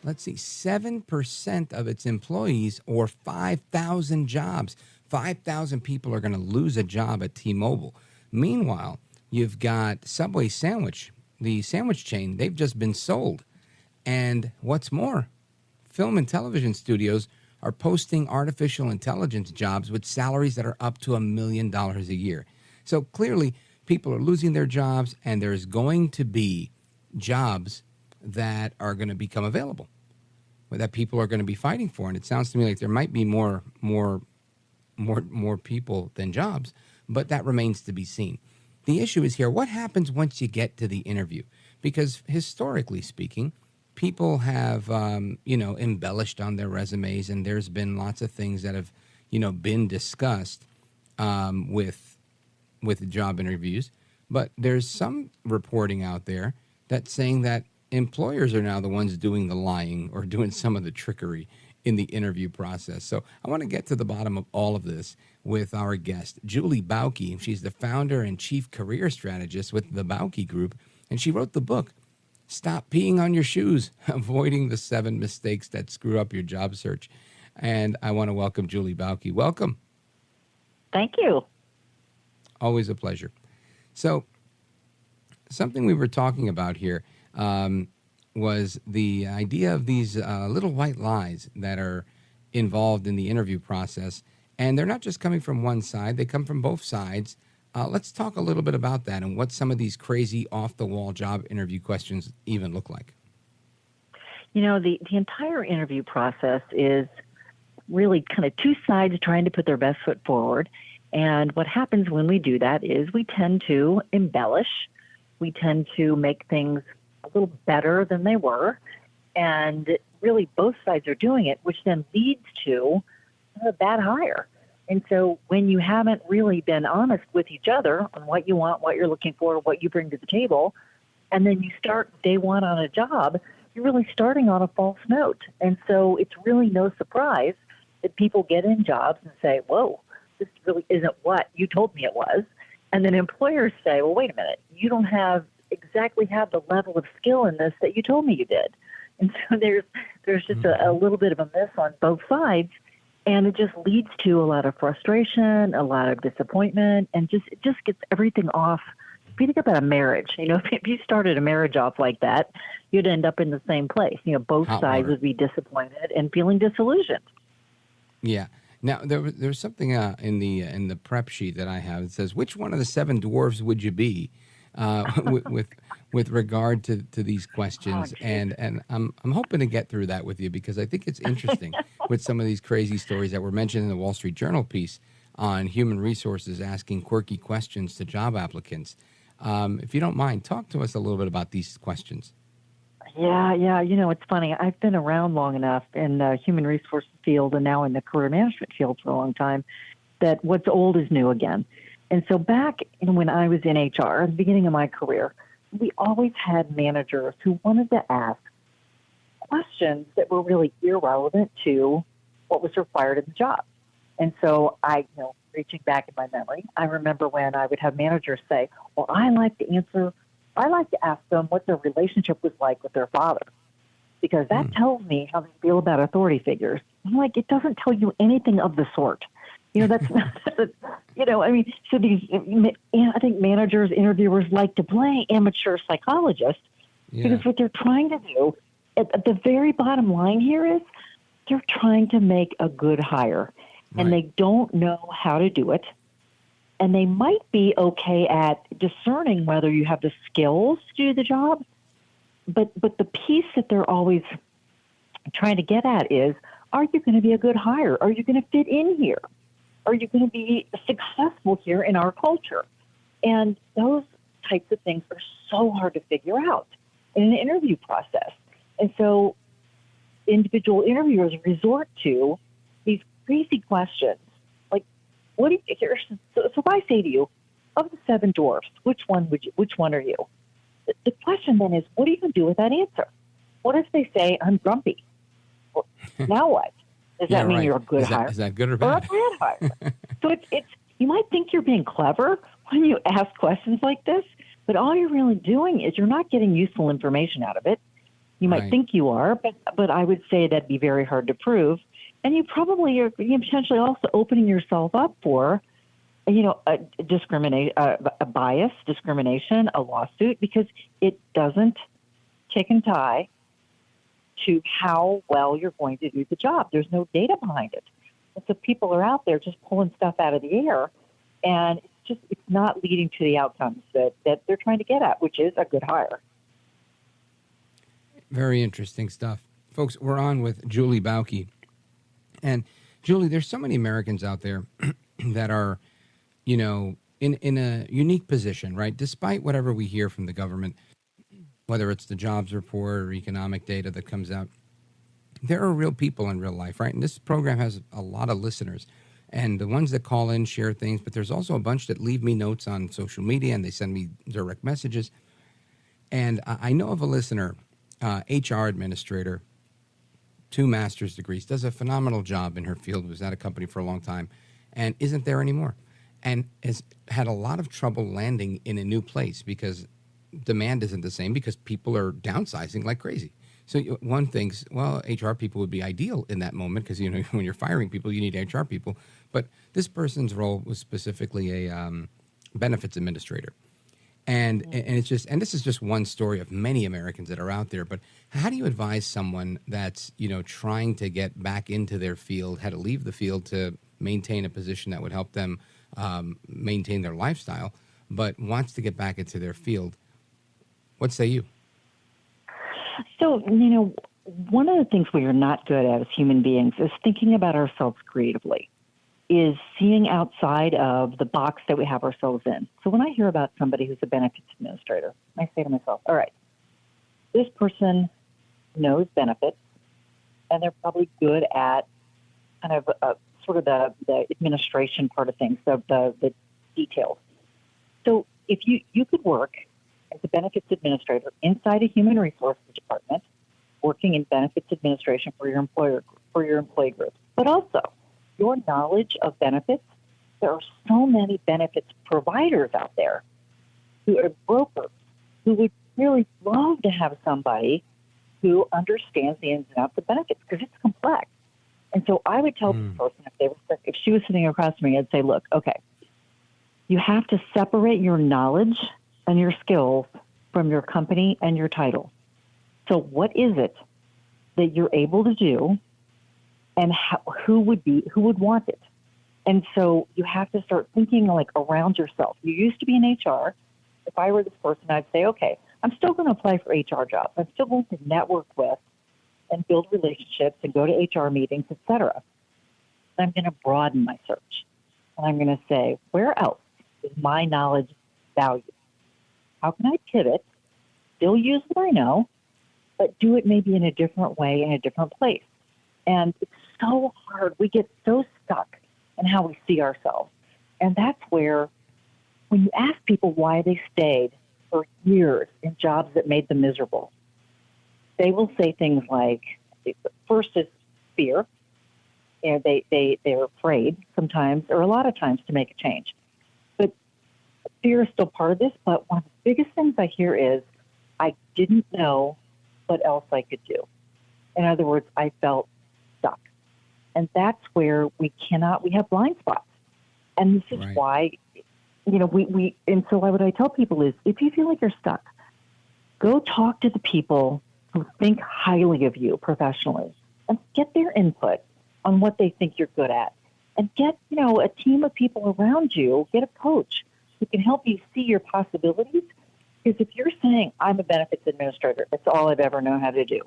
7% of its employees, or 5,000 jobs. 5,000 people are going to lose a job at T-Mobile. Meanwhile, you've got Subway Sandwich, the sandwich chain. They've just been sold. And what's more, film and television studios are posting artificial intelligence jobs with salaries that are up to $1 million a year. So clearly, people are losing their jobs, and there's going to be jobs that are going to become available, that people are going to be fighting for. And it sounds to me like there might be more people than jobs, but that remains to be seen. The issue is here, what happens once you get to the interview? Because historically speaking, people have, embellished on their resumes, and there's been lots of things that have, been discussed with job interviews. But there's some reporting out there that's saying that employers are now the ones doing the lying or doing some of the trickery in the interview process. So I want to get to the bottom of all of this with our guest, Julie Bauke. She's the founder and chief career strategist with the Bauke Group, and she wrote the book, Stop Peeing on Your Shoes, Avoiding the 7 Mistakes That Screw Up Your Job Search. And I want to welcome Julie Bauke. Welcome. Thank you. Always a pleasure. So something we were talking about here was the idea of these little white lies that are involved in the interview process. And they're not just coming from one side, they come from both sides. Let's talk a little bit about that and what some of these crazy off-the-wall job interview questions even look like. The entire interview process is really kind of two sides trying to put their best foot forward. And what happens when we do that is we tend to embellish. We tend to make things a little better than they were. And really both sides are doing it, which then leads to a bad hire. And so when you haven't really been honest with each other on what you want, what you're looking for, what you bring to the table, and then you start day one on a job, you're really starting on a false note. And so it's really no surprise that people get in jobs and say, whoa, this really isn't what you told me it was. And then employers say, well, wait a minute, you don't exactly have the level of skill in this that you told me you did. And so there's just a little bit of a miss on both sides. And it just leads to a lot of frustration, a lot of disappointment, and it just gets everything off. If you think about a marriage, if you started a marriage off like that, you'd end up in the same place. Both sides would be disappointed and feeling disillusioned. Yeah. Now, there's something in the prep sheet that I have. It says, which one of the 7 dwarfs would you be with regard to these questions? And I'm hoping to get through that with you because I think it's interesting with some of these crazy stories that were mentioned in the Wall Street Journal piece on human resources asking quirky questions to job applicants. If you don't mind, talk to us a little bit about these questions. Yeah. It's funny. I've been around long enough in the human resources field and now in the career management field for a long time that what's old is new again. And so back when I was in HR, at the beginning of my career, we always had managers who wanted to ask questions that were really irrelevant to what was required in the job. And so reaching back in my memory, I remember when I would have managers say, well, I like to ask them what their relationship was like with their father, because that tells me how they feel about authority figures. I'm like, it doesn't tell you anything of the sort. That's not, so these, I think managers, interviewers like to play amateur psychologists because what they're trying to do at the very bottom line here is they're trying to make a good hire and they don't know how to do it. And they might be okay at discerning whether you have the skills to do the job, but the piece that they're always trying to get at is, are you going to be a good hire? Are you going to fit in here? Are you going to be successful here in our culture? And those types of things are so hard to figure out in an interview process. And so individual interviewers resort to these crazy questions. Like, so if I say to you, of the 7 dwarfs, which one are you? The question then is, what are you going to do with that answer? What if they say, I'm grumpy? Well, now what? Does that mean you're a good hire? Is that good or bad? Or a bad hire? So it's you might think you're being clever when you ask questions like this, but all you're really doing is you're not getting useful information out of it. You might think you are, but I would say that'd be very hard to prove. And you probably are potentially also opening yourself up for, a bias, discrimination, a lawsuit, because it doesn't tick and tie to how well you're going to do the job. There's no data behind it. And so people are out there just pulling stuff out of the air, and it's not leading to the outcomes that they're trying to get at, which is a good hire. Very interesting stuff. Folks, we're on with Julie Bauke. And Julie, there's so many Americans out there that are, you know, in a unique position, right? Despite whatever we hear from the government, whether it's the jobs report or economic data that comes out, there are real people in real life, right? And this program has a lot of listeners. And the ones that call in share things, but there's also a bunch that leave me notes on social media and they send me direct messages. And I know of a listener, HR administrator, 2 master's degrees, does a phenomenal job in her field, was at a company for a long time, and isn't there anymore. And has had a lot of trouble landing in a new place because demand isn't the same, because people are downsizing like crazy. So one thinks, well, HR people would be ideal in that moment because, you know, when you're firing people, you need HR people. But this person's role was specifically a benefits administrator. And it's just, and this is just one story of many Americans that are out there. But how do you advise someone that's, you know, trying to get back into their field, how to leave the field to maintain a position that would help them maintain their lifestyle, but wants to get back into their field? What say you? So, you know, one of the things we are not good at as human beings is thinking about ourselves creatively, is seeing outside of the box that we have ourselves in. So when I hear about somebody who's a benefits administrator, I say to myself, all right, this person knows benefits, and they're probably good at kind of sort of the administration part of things, the details. So if you could work as a benefits administrator inside a human resources department, working in benefits administration for your employee group, but also your knowledge of benefits. There are so many benefits providers out there who are brokers who would really love to have somebody who understands the ins and outs of benefits because it's complex. And so I would tell this person, if she was sitting across from me, I'd say, look, okay, you have to separate your knowledge and your skills from your company and your title. So what is it that you're able to do, and who would want it? And so you have to start thinking like around yourself. You used to be in HR. If I were this person, I'd say, okay, I'm still going to apply for HR jobs. I'm still going to network with and build relationships and go to HR meetings, et cetera. I'm going to broaden my search. And I'm going to say, where else is my knowledge valued? How can I pivot, still use what I know, but do it maybe in a different way, in a different place? And it's so hard. We get so stuck in how we see ourselves. And that's where, when you ask people why they stayed for years in jobs that made them miserable, they will say things like, first is fear. And they're afraid sometimes, or a lot of times, to make a change. But fear is still part of this. But one of the biggest things I hear is, I didn't know what else I could do. In other words, I felt stuck. And that's where we have blind spots. And this is why, you know, and so what I tell people is, if you feel like you're stuck, go talk to the people who think highly of you professionally and get their input on what they think you're good at. And get, you know, a team of people around you, get a coach who can help you see your possibilities. Because if you're saying, I'm a benefits administrator, that's all I've ever known how to do,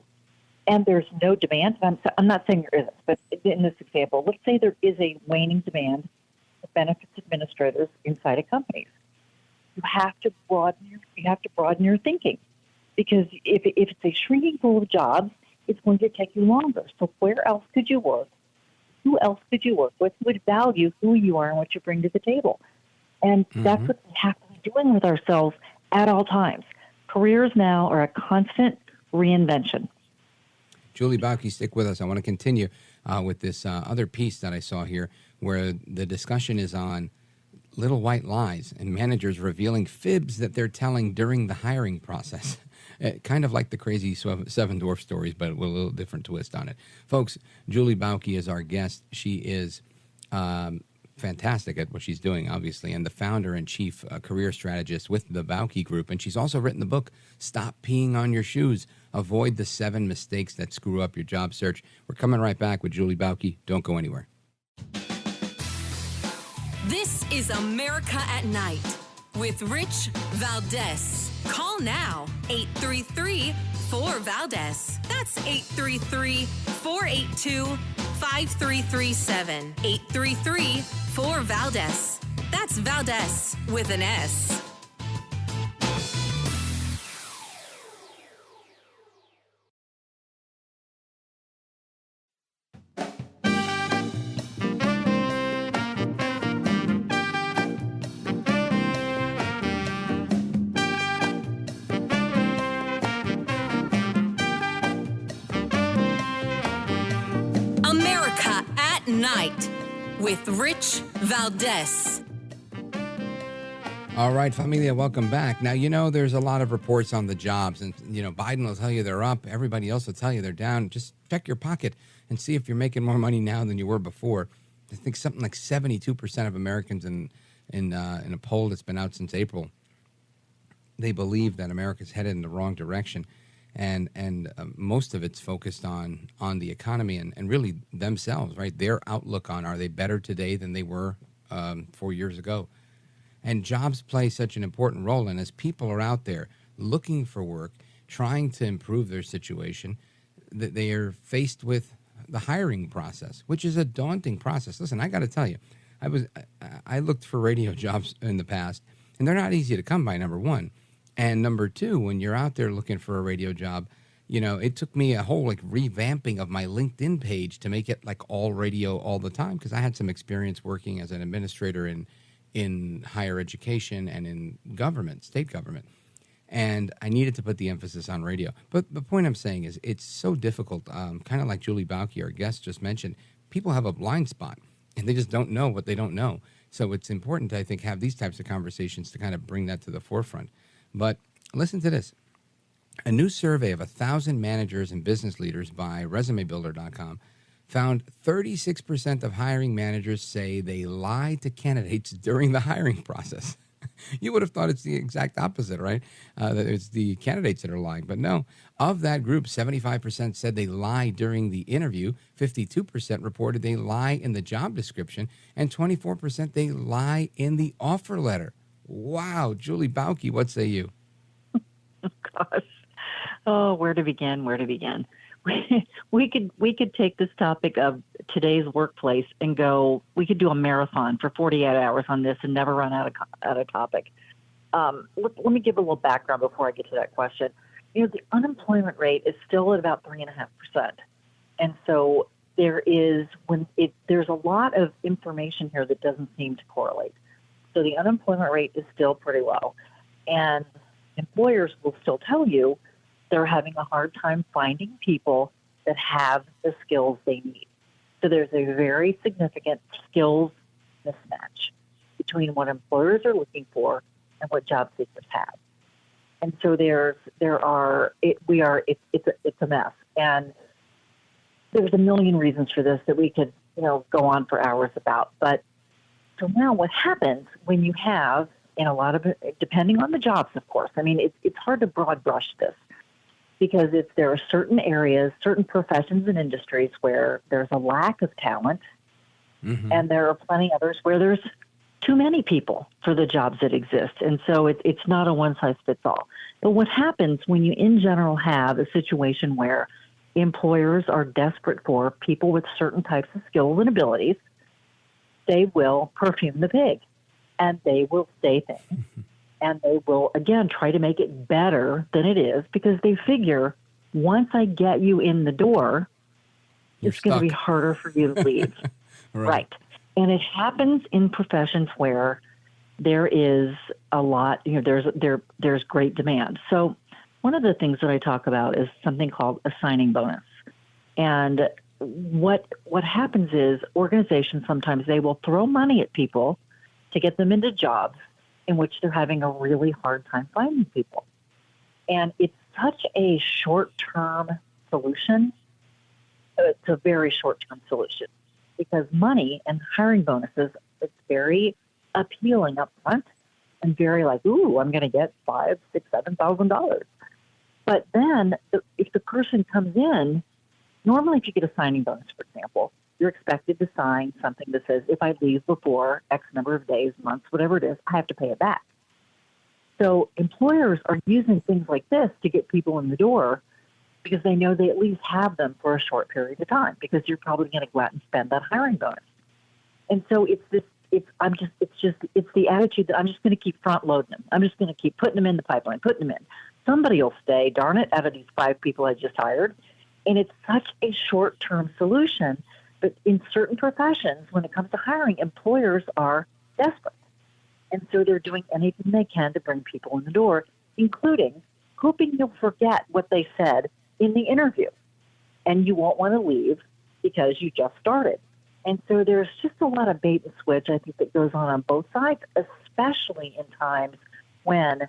and there's no demand, I'm not saying there isn't, but in this example, let's say there is a waning demand of benefits administrators inside of companies. You have to broaden your thinking, because if it's a shrinking pool of jobs, it's going to take you longer. So where else could you work? Who else could you work with who would value who you are and what you bring to the table? And that's what we have to be doing with ourselves at all times. Careers now are a constant reinvention. Julie Bauke, stick with us. I want to continue with this other piece that I saw here, where the discussion is on little white lies and managers revealing fibs that they're telling during the hiring process. Kind of like the crazy Seven Dwarf stories, but with a little different twist on it. Folks, Julie Bauke is our guest. She is fantastic at what she's doing, obviously, and the founder and chief career strategist with the Bauke Group. And she's also written the book, Stop Peeing on Your Shoes, Avoid the 7 Mistakes That Screw Up Your Job Search. We're coming right back with Julie Bauke. Don't go anywhere. This is America at Night with Rich Valdez. Call now, 833-4-VALDEZ. That's 833-482-5337. 833-4-VALDEZ. That's Valdez with an S. America at Night with Rich Valdez. All right, familia, welcome back. Now, there's a lot of reports on the jobs, and, Biden will tell you they're up. Everybody else will tell you they're down. Just check your pocket and see if you're making more money now than you were before. I think something like 72% of Americans in a poll that's been out since April, they believe that America's headed in the wrong direction. And most of it's focused on the economy and really themselves, right? Their outlook on, are they better today than they were 4 years ago? And jobs play such an important role. And as people are out there looking for work, trying to improve their situation, they are faced with the hiring process, which is a daunting process. Listen, I got to tell you, I looked for radio jobs in the past, and they're not easy to come by, number one. And number two, when you're out there looking for a radio job, it took me a whole revamping of my LinkedIn page to make it all radio all the time, because I had some experience working as an administrator in higher education and in government, state government. And I needed to put the emphasis on radio. But the point I'm saying is it's so difficult, kind of like Julie Bauke, our guest, just mentioned. People have a blind spot, and they just don't know what they don't know. So it's important to, I think, have these types of conversations to kind of bring that to the forefront. But listen to this. A new survey of 1,000 managers and business leaders by ResumeBuilder.com found 36% of hiring managers say they lie to candidates during the hiring process. You would have thought it's the exact opposite, right? That it's the candidates that are lying. But no, of that group, 75% said they lie during the interview, 52% reported they lie in the job description, and 24% they lie in the offer letter. Wow. Julie Bauke, what say you? Gosh. Oh, where to begin? We could take this topic of today's workplace and we could do a marathon for 48 hours on this and never run out of topic. Let me give a little background before I get to that question. The unemployment rate is still at about 3.5%. And so there's a lot of information here that doesn't seem to correlate. So the unemployment rate is still pretty low. And employers will still tell you they're having a hard time finding people that have the skills they need. So there's a very significant skills mismatch between what employers are looking for and what job seekers have. And so it's a mess. And there's a million reasons for this that we could, go on for hours about. But so now what happens when you have, in a lot of it, depending on the jobs, of course, it's hard to broad brush this, because there are certain areas, certain professions and industries where there's a lack of talent, and there are plenty others where there's too many people for the jobs that exist. And so it's not a one-size-fits-all. But what happens when you, in general, have a situation where employers are desperate for people with certain types of skills and abilities, they will perfume the pig, and they will say things. And they will, again, try to make it better than it is, because they figure once I get you in the door, it's going to be harder for you to leave. Right. And it happens in professions where there is a lot, there's great demand. So one of the things that I talk about is something called a signing bonus. And what happens is organizations sometimes, they will throw money at people to get them into jobs in which they're having a really hard time finding people. And it's such a short-term solution. It's a very short-term solution, because money and hiring bonuses, it's very appealing up front and very ooh, I'm going to get $5,000, $6,000, $7,000. But then if the person comes in, normally if you get a signing bonus, for example, you're expected to sign something that says, if I leave before X number of days, months, whatever it is, I have to pay it back. So employers are using things like this to get people in the door because they know they at least have them for a short period of time because you're probably going to go out and spend that hiring bonus. And so it's the attitude that I'm just going to keep front loading them. I'm just going to keep putting them in the pipeline, putting them in. Somebody will stay, darn it, out of these 5 people I just hired. And it's such a short-term solution. But in certain professions, when it comes to hiring, employers are desperate. And so they're doing anything they can to bring people in the door, including hoping you'll forget what they said in the interview. And you won't want to leave because you just started. And so there's just a lot of bait and switch, I think, that goes on both sides, especially in times when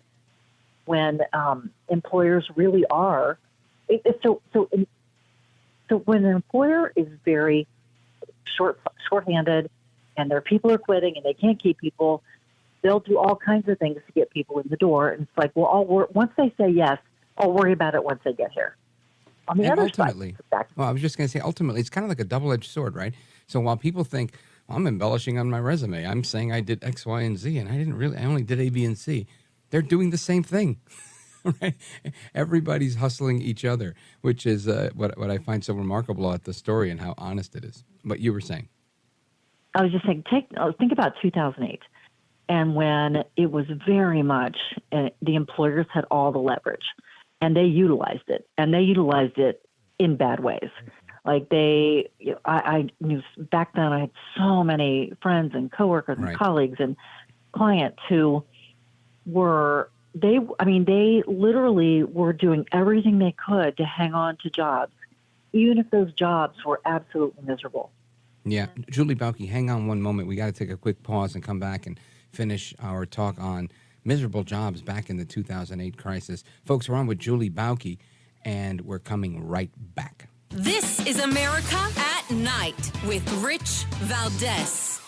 employers really are. So when an employer is very short-handed and their people are quitting and they can't keep people, they'll do all kinds of things to get people in the door. And it's like, well, once they say yes, I'll worry about it once they get here. On the other side, well, I was just going to say, ultimately, it's kind of like a double-edged sword, right? So while people think, well, I'm embellishing on my resume, I'm saying I did X, Y, and Z, and I only did A, B, and C. They're doing the same thing, right? Everybody's hustling each other, which is what I find so remarkable at the story and how honest it is. But you were saying. I was just saying, think about 2008, and when it was very much, the employers had all the leverage. And they utilized it, in bad ways. Like I knew back then I had so many friends and coworkers and colleagues and clients who they literally were doing everything they could to hang on to jobs, even if those jobs were absolutely miserable. Yeah. Julie Bauke, hang on one moment. We got to take a quick pause and come back and finish our talk on miserable jobs back in the 2008 crisis. Folks, we're on with Julie Bauke, and we're coming right back. This is America at Night with Rich Valdez.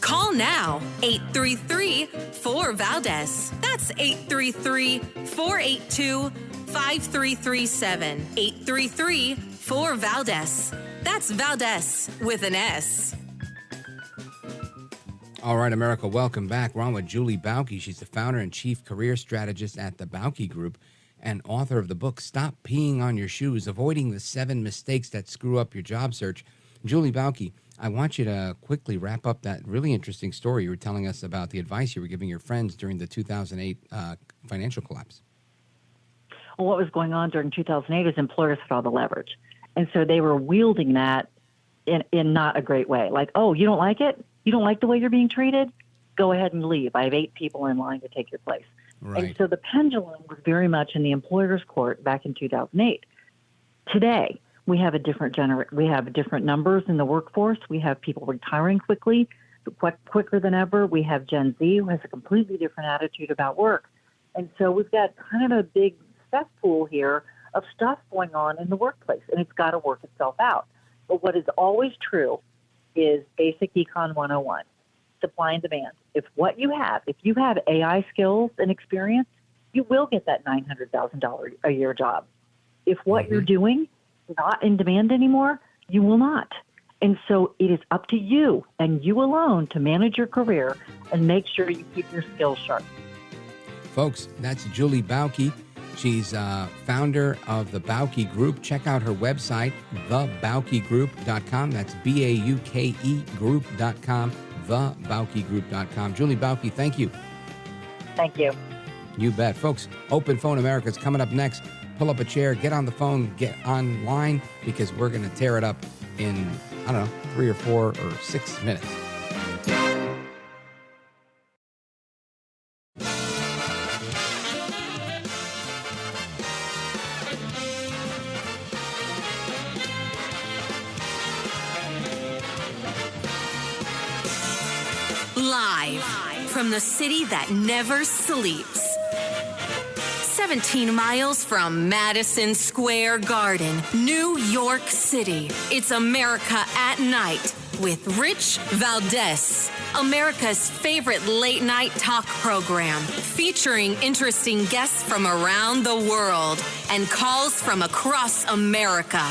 Call now, 833-4-VALDEZ. That's 833-482-5337. 833-4-VALDEZ. That's Valdez with an S. All right, America, welcome back. We're on with Julie Bauke. She's the founder and chief career strategist at the Bauke Group and author of the book, Stop Peeing on Your Shoes, Avoiding the 7 Mistakes That Screw Up Your Job Search. Julie Bauke, I want you to quickly wrap up that really interesting story you were telling us about the advice you were giving your friends during the 2008 financial collapse. Well, what was going on during 2008 is employers had all the leverage. And so they were wielding that in not a great way. Like, oh, you don't like it? You don't like the way you're being treated? Go ahead and leave. I have 8 people in line to take your place. Right. And so the pendulum was very much in the employer's court back in 2008. Today, we have we have different numbers in the workforce. We have people retiring quickly, quicker than ever. We have Gen Z who has a completely different attitude about work. And so we've got kind of a big cesspool here of stuff going on in the workplace, and it's got to work itself out. But what is always true is basic econ 101, supply and demand. If you have AI skills and experience, you will get that $900,000 a year job. If what you're doing is not in demand anymore, you will not. And so it is up to you and you alone to manage your career and make sure you keep your skills sharp. Folks, that's Julie Bauke. She's founder of the Bauke Group. Check out her website, thebaukegroup.com. That's BAUKE group.com, thebaukegroup.com. Julie Bauke, thank you. Thank you. You bet. Folks, Open Phone America is coming up next. Pull up a chair, get on the phone, get online, because we're going to tear it up in, 3 or 4 or 6 minutes. Live from the city that never sleeps. 17 miles from Madison Square Garden, New York City. It's America at Night with Rich Valdez. America's favorite late-night talk program, featuring interesting guests from around the world and calls from across America.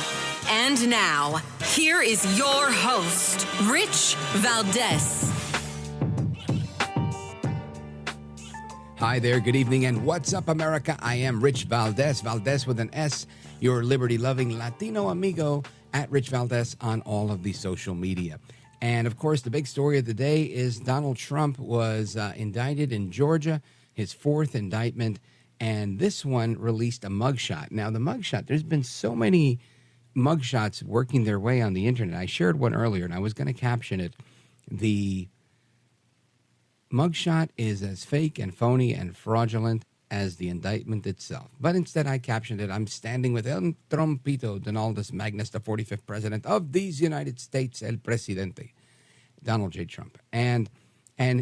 And now, here is your host, Rich Valdez. Hi there, good evening, and what's up, America? I am Rich Valdez, Valdez with an S, your liberty-loving Latino amigo at Rich Valdez on all of the social media. And, of course, the big story of the day is Donald Trump was indicted in Georgia, his fourth indictment, and this one released a mugshot. Now, the mugshot, there's been so many mugshots working their way on the internet. I shared one earlier, and I was going to caption it. The mugshot is as fake and phony and fraudulent as the indictment itself. But instead, I captioned it, I'm standing with El Trompito Donaldus Magnus, the 45th president of these United States, El Presidente, Donald J. Trump. And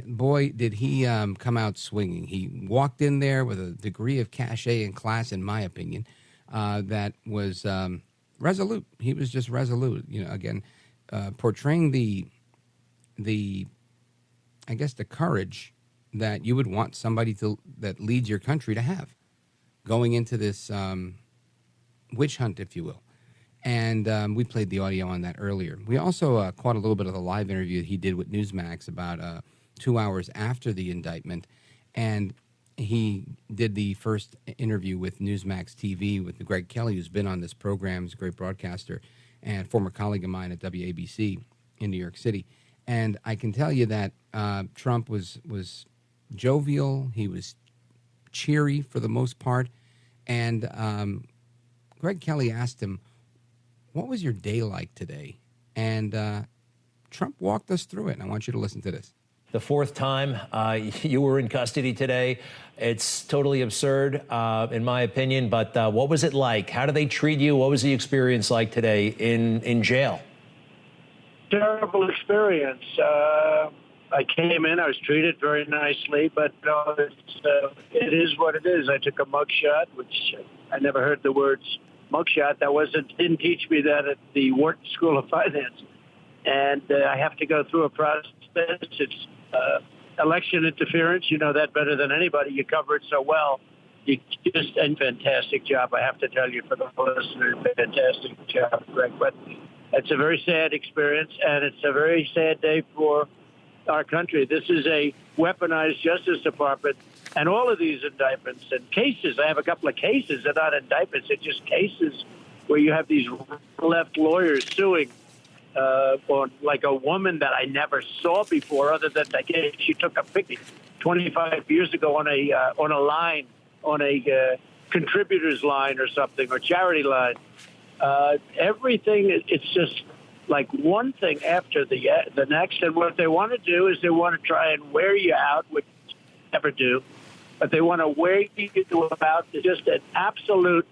boy, did he come out swinging. He walked in there with a degree of cachet and class, in my opinion, that was resolute. He was just resolute. You know, again, portraying the I guess the courage that you would want somebody that leads your country to have going into this witch hunt, if you will. And we played the audio on that earlier. We also caught a little bit of the live interview that he did with Newsmax about 2 hours after the indictment. And he did the first interview with Newsmax TV with Greg Kelly, who's been on this program. He's a great broadcaster and former colleague of mine at WABC in New York City. And I can tell you that Trump was jovial. He was cheery for the most part. And Greg Kelly asked him, what was your day like today? And Trump walked us through it. And I want you to listen to this. The fourth time you were in custody today. It's totally absurd, in my opinion. But what was it like? How did they treat you? What was the experience like today in jail? Terrible experience. I came in, I was treated very nicely, but it is what it is. I took a mugshot, which I never heard the words mugshot. Didn't teach me that at the Wharton School of Finance. And I have to go through a process. It's election interference. You know that better than anybody. You cover it so well. You just did a fantastic job, I have to tell you, for the listener. Fantastic job, Greg. But it's a very sad experience, and it's a very sad day for our country. This is a weaponized Justice Department, and all of these indictments and cases, I have a couple of cases, they're not indictments, they're just cases where you have these left lawyers suing on like a woman that I never saw before, other than that she took a picnic 25 years ago on a line, on a contributors line or something, or charity line. Everything, it's just like one thing after the next. And what they want to do is they want to try and wear you out, which they never do. But they want to wear you out. It's just an absolute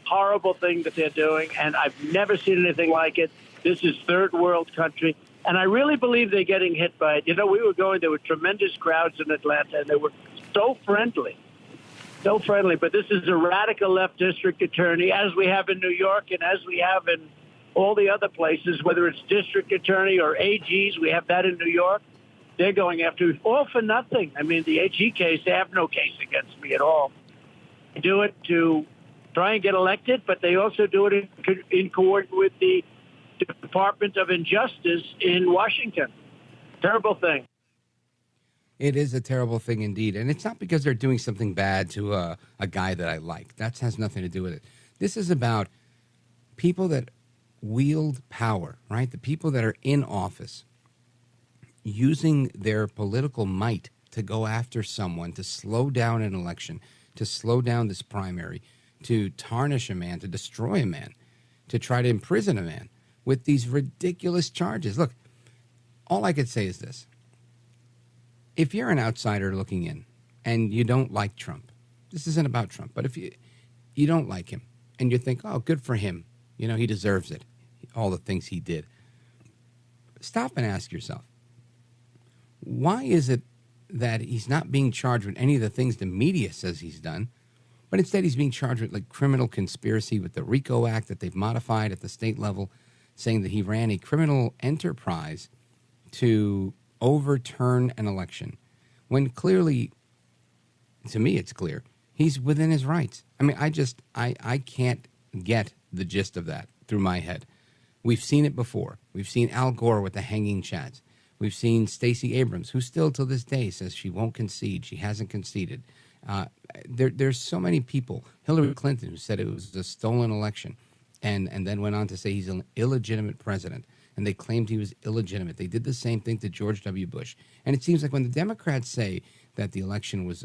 horrible thing that they're doing. And I've never seen anything like it. This is third world country. And I really believe they're getting hit by it. You know, there were tremendous crowds in Atlanta, and they were so friendly. So friendly, but this is a radical left district attorney, as we have in New York and as we have in all the other places, whether it's district attorney or AGs. We have that in New York. They're going after all for nothing. I mean, the AG case, they have no case against me at all. They do it to try and get elected, but they also do it in coordination with the Department of Injustice in Washington. Terrible thing. It is a terrible thing indeed. And it's not because they're doing something bad to a guy that I like. That has nothing to do with it. This is about people that wield power, right? The people that are in office using their political might to go after someone, to slow down an election, to slow down this primary, to tarnish a man, to destroy a man, to try to imprison a man with these ridiculous charges. Look, all I could say is this. If you're an outsider looking in and you don't like Trump, this isn't about Trump, but if you don't like him and you think, oh, good for him, you know, he deserves it, all the things he did, stop and ask yourself, why is it that he's not being charged with any of the things the media says he's done, but instead he's being charged with like criminal conspiracy with the RICO Act that they've modified at the state level, saying that he ran a criminal enterprise to overturn an election when clearly, to me, it's clear he's within his rights. I mean, I can't get the gist of that through my head. We've seen it before. We've seen Al Gore with the hanging chads. We've seen Stacey Abrams, who still to this day says she won't concede. She hasn't conceded. There's so many people. Hillary Clinton, who said it was a stolen election, and then went on to say he's an illegitimate president. And they claimed he was illegitimate. They did the same thing to George W. Bush. And it seems like when the Democrats say that the election was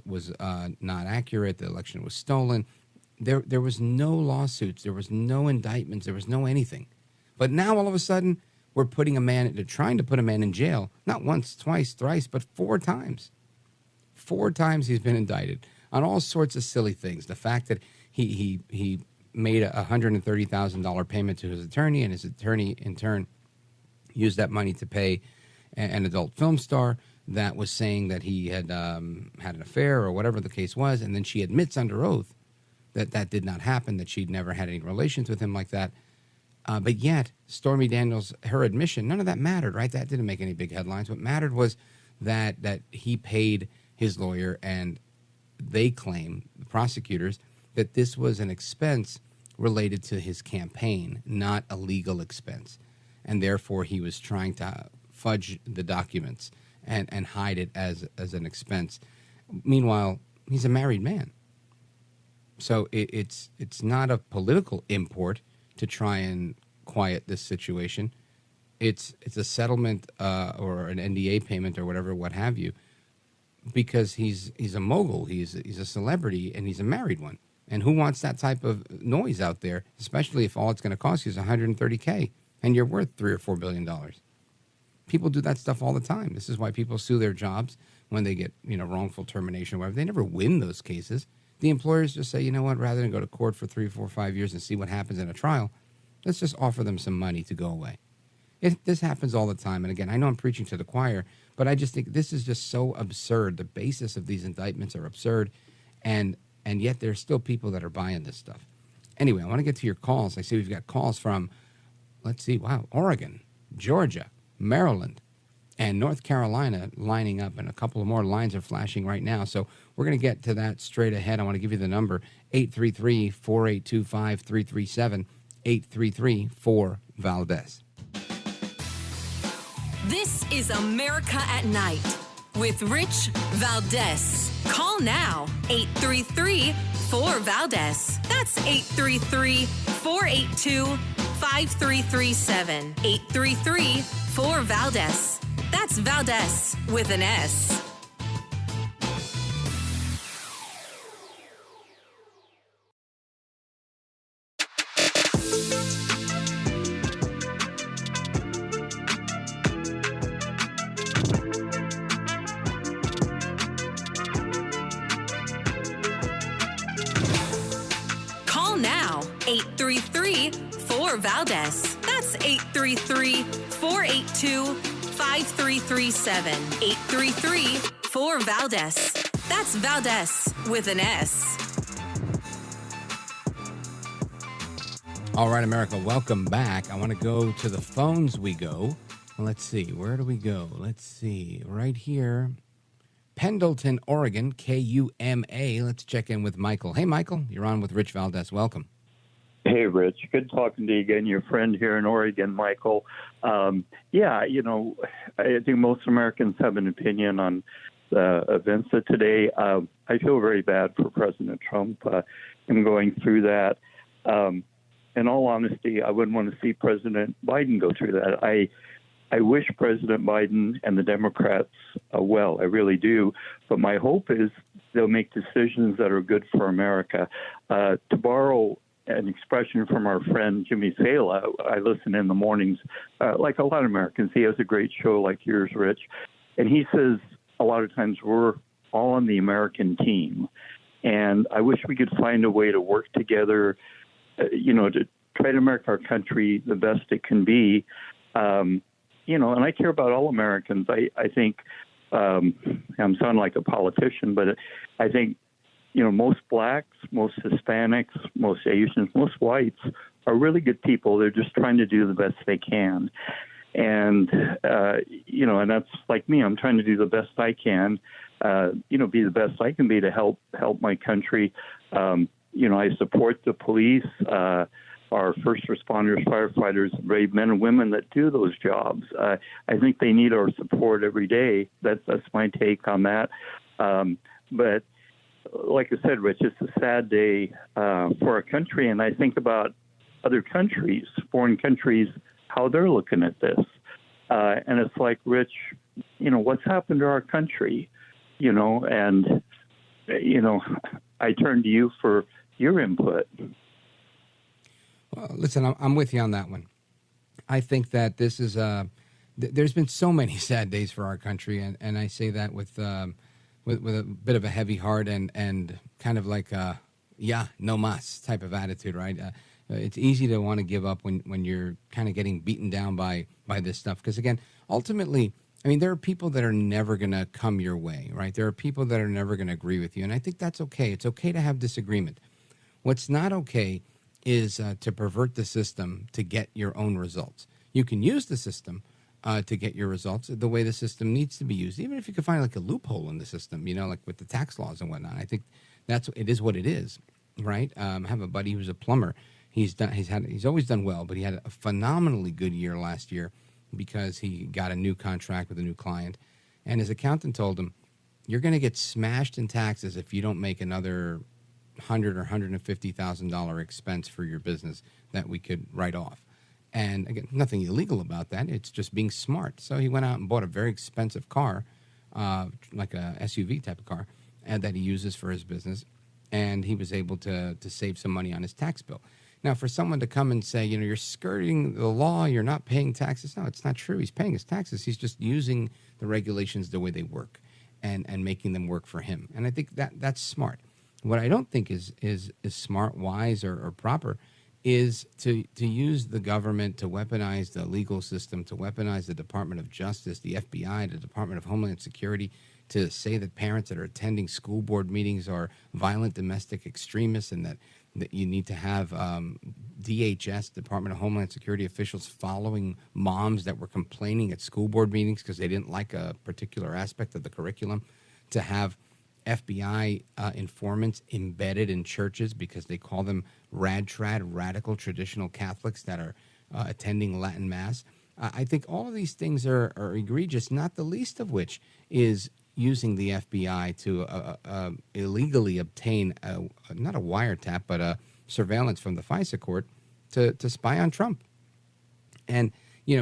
not accurate, the election was stolen, there was no lawsuits, there was no indictments, there was no anything. But now all of a sudden, we're trying to put a man in jail, not once, twice, thrice, but 4 times. 4 times he's been indicted on all sorts of silly things. The fact that he made a $130,000 payment to his attorney, and his attorney in turn used that money to pay an adult film star that was saying that he had had an affair or whatever the case was, and then she admits under oath that did not happen, that she'd never had any relations with him like that. But yet, Stormy Daniels, her admission, none of that mattered, right? That didn't make any big headlines. What mattered was that he paid his lawyer, and they claim, the prosecutors, that this was an expense related to his campaign, not a legal expense. And therefore, he was trying to fudge the documents and hide it as an expense. Meanwhile, he's a married man. So it's not a political import to try and quiet this situation. It's a settlement or an NDA payment or whatever, what have you, because he's a mogul, he's a celebrity, and he's a married one. And who wants that type of noise out there, especially if all it's going to cost you is $130K and you're worth $3 or $4 billion? People do that stuff all the time. This is why people sue their jobs when they get wrongful termination or whatever. They never win those cases. The employers just say, you know what, rather than go to court for 3, 4, 5 years and see what happens in a trial, let's just offer them some money to go away. This happens all the time. And again, I know I'm preaching to the choir, but I just think this is just so absurd. The basis of these indictments are absurd, and yet there's still people that are buying this stuff. Anyway, I want to get to your calls. I see we've got calls from, Oregon, Georgia, Maryland, and North Carolina lining up, and a couple of more lines are flashing right now. So we're going to get to that straight ahead. I want to give you the number, 833-482-5337, 833-4-VALDEZ. This is America at Night with Rich Valdez. Call now, 833-4-VALDEZ. That's 833-482-5337. 833-4-VALDEZ. That's Valdez with an S. Call now, 833-4-VALDEZ. That's 833-482-5337. 833-4-VALDEZ. That's Valdez with an S. All right, America, welcome back. I want to go to the phones we go. Let's see, where do we go? Let's see, right here. Pendleton, Oregon, KUMA. Let's check in with Michael. Hey, Michael, you're on with Rich Valdez. Welcome. Hey, Rich. Good talking to you again, your friend here in Oregon, Michael. I think most Americans have an opinion on the events of today. I feel very bad for President Trump in going through that. In all honesty, I wouldn't want to see President Biden go through that. I wish President Biden and the Democrats well. I really do. But my hope is they'll make decisions that are good for America. To borrow an expression from our friend Jimmy Sala, I listen in the mornings, like a lot of Americans. He has a great show like yours, Rich. And he says a lot of times we're all on the American team. And I wish we could find a way to work together, to try to make our country the best it can be. And I care about all Americans. I think I'm sounding like a politician, but I think, most blacks, most Hispanics, most Asians, most whites are really good people. They're just trying to do the best they can. And, and that's like me. I'm trying to do the best I can, be the best I can be to help my country. I support the police, our first responders, firefighters, brave men and women that do those jobs. I think they need our support every day. That's my take on that. But like I said, Rich, it's a sad day for our country. And I think about other countries, foreign countries, how they're looking at this. And it's like, Rich, what's happened to our country? And I turn to you for your input. Well, listen, I'm with you on that one. I think that this is there's been so many sad days for our country, and I say that with a bit of a heavy heart and kind of like no mas type of attitude, right? It's easy to want to give up when you're kind of getting beaten down by this stuff, because again, ultimately, I mean, there are people that are never going to come your way, right? There are people that are never going to agree with you, and I think that's okay. It's okay to have disagreement. What's not okay is to pervert the system to get your own results. You can use the system to get your results the way the system needs to be used, even if you can find like a loophole in the system, like with the tax laws and whatnot. I think it is what it is, right? I have a buddy who's a plumber. He's always done well, but he had a phenomenally good year last year because he got a new contract with a new client, and his accountant told him, "You're going to get smashed in taxes if you don't make another $100,000 or $150,000 expense for your business that we could write off." And again, nothing illegal about that. It's just being smart. So he went out and bought a very expensive car, like a SUV type of car, and that he uses for his business, and he was able to save some money on his tax bill. Now, for someone to come and say, you're skirting the law, you're not paying taxes, no, it's not true. He's paying his taxes. He's just using the regulations the way they work and making them work for him. And I think that's smart. What I don't think is smart, wise, or proper is to use the government to weaponize the legal system, to weaponize the Department of Justice, the FBI, the Department of Homeland Security, to say that parents that are attending school board meetings are violent domestic extremists, and that you need to have DHS, Department of Homeland Security officials following moms that were complaining at school board meetings because they didn't like a particular aspect of the curriculum, to have FBI informants embedded in churches because they call them radical traditional Catholics that are attending Latin Mass. I think all of these things are egregious, not the least of which is using the FBI to illegally obtain not a wiretap, but a surveillance from the FISA court to spy on Trump. And,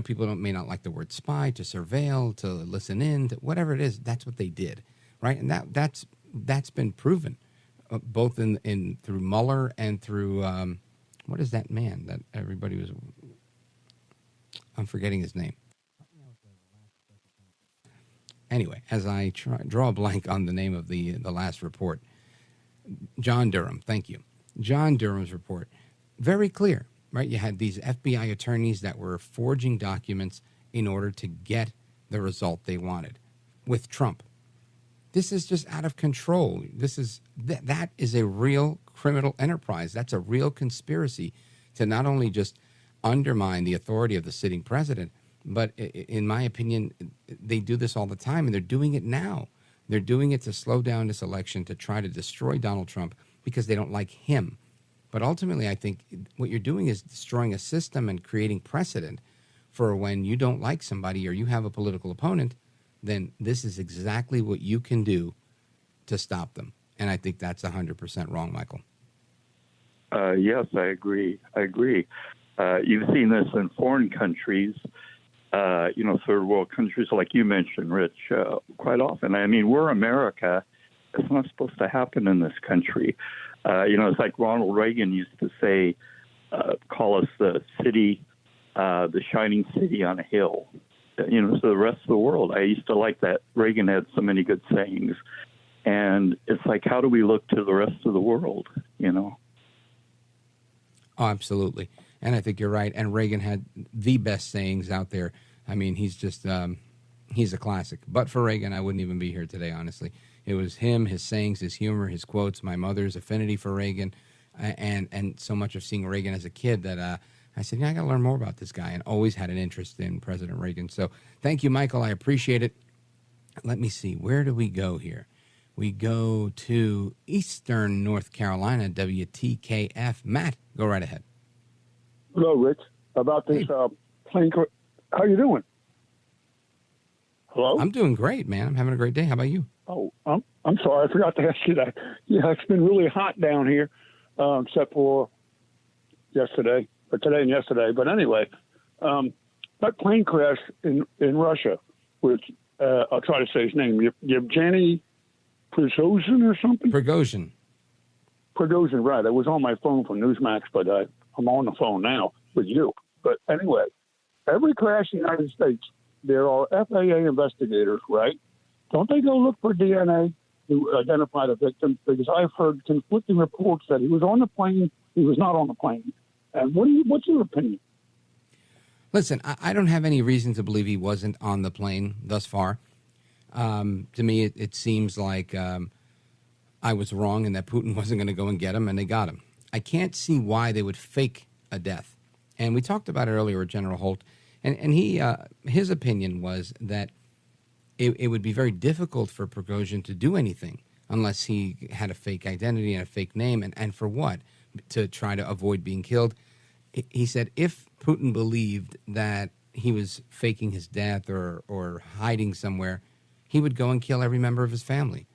people may not like the word spy, to surveil, to listen in, to whatever it is, that's what they did, right? And that's been proven, both in through Mueller and through, what is that man that everybody was, I'm forgetting his name. Anyway, as I draw a blank on the name of the last report, John Durham, thank you. John Durham's report, very clear, right? You had these FBI attorneys that were forging documents in order to get the result they wanted with Trump. This is just out of control. That is a real criminal enterprise. That's a real conspiracy to not only just undermine the authority of the sitting president, but in my opinion, they do this all the time, and they're doing it now. They're doing it to slow down this election, to try to destroy Donald Trump because they don't like him. But ultimately, I think what you're doing is destroying a system and creating precedent for when you don't like somebody or you have a political opponent, then this is exactly what you can do to stop them. And I think that's 100% wrong, Michael. Yes, I agree. You've seen this in foreign countries. Third world countries, like you mentioned, Rich, quite often. I mean, we're America. It's not supposed to happen in this country. It's like Ronald Reagan used to say, call us the city, the shining city on a hill. To the rest of the world. I used to like that. Reagan had so many good sayings. And it's like, how do we look to the rest of the world, Oh, absolutely. And I think you're right. And Reagan had the best sayings out there. I mean, he's just, he's a classic. But for Reagan, I wouldn't even be here today, honestly. It was him, his sayings, his humor, his quotes, my mother's affinity for Reagan, and so much of seeing Reagan as a kid that I said, I got to learn more about this guy, and always had an interest in President Reagan. So thank you, Michael. I appreciate it. Let me see. Where do we go here? We go to Eastern North Carolina, WTKF. Matt, go right ahead. Hello, Rich. About this plane crash. How you doing? Hello? I'm doing great, man. I'm having a great day. How about you? Oh, I'm sorry. I forgot to ask you that. Yeah, it's been really hot down here, except for yesterday, or today and yesterday. But anyway, that plane crash in Russia, which I'll try to say his name, Yevgeny Prigozhin or something? Prigozhin, right. I was on my phone for Newsmax, but I'm on the phone now with you. But anyway, every crash in the United States, there are FAA investigators, right? Don't they go look for DNA to identify the victim? Because I've heard conflicting reports that he was on the plane, he was not on the plane. And what's your opinion? Listen, I don't have any reason to believe he wasn't on the plane thus far. To me, it seems like I was wrong and that Putin wasn't going to go and get him, and they got him. I can't see why they would fake a death. And we talked about it earlier with General Holt, and he his opinion was that it would be very difficult for Prigozhin to do anything unless he had a fake identity and a fake name, and for what? To try to avoid being killed. He said if Putin believed that he was faking his death or hiding somewhere, he would go and kill every member of his family.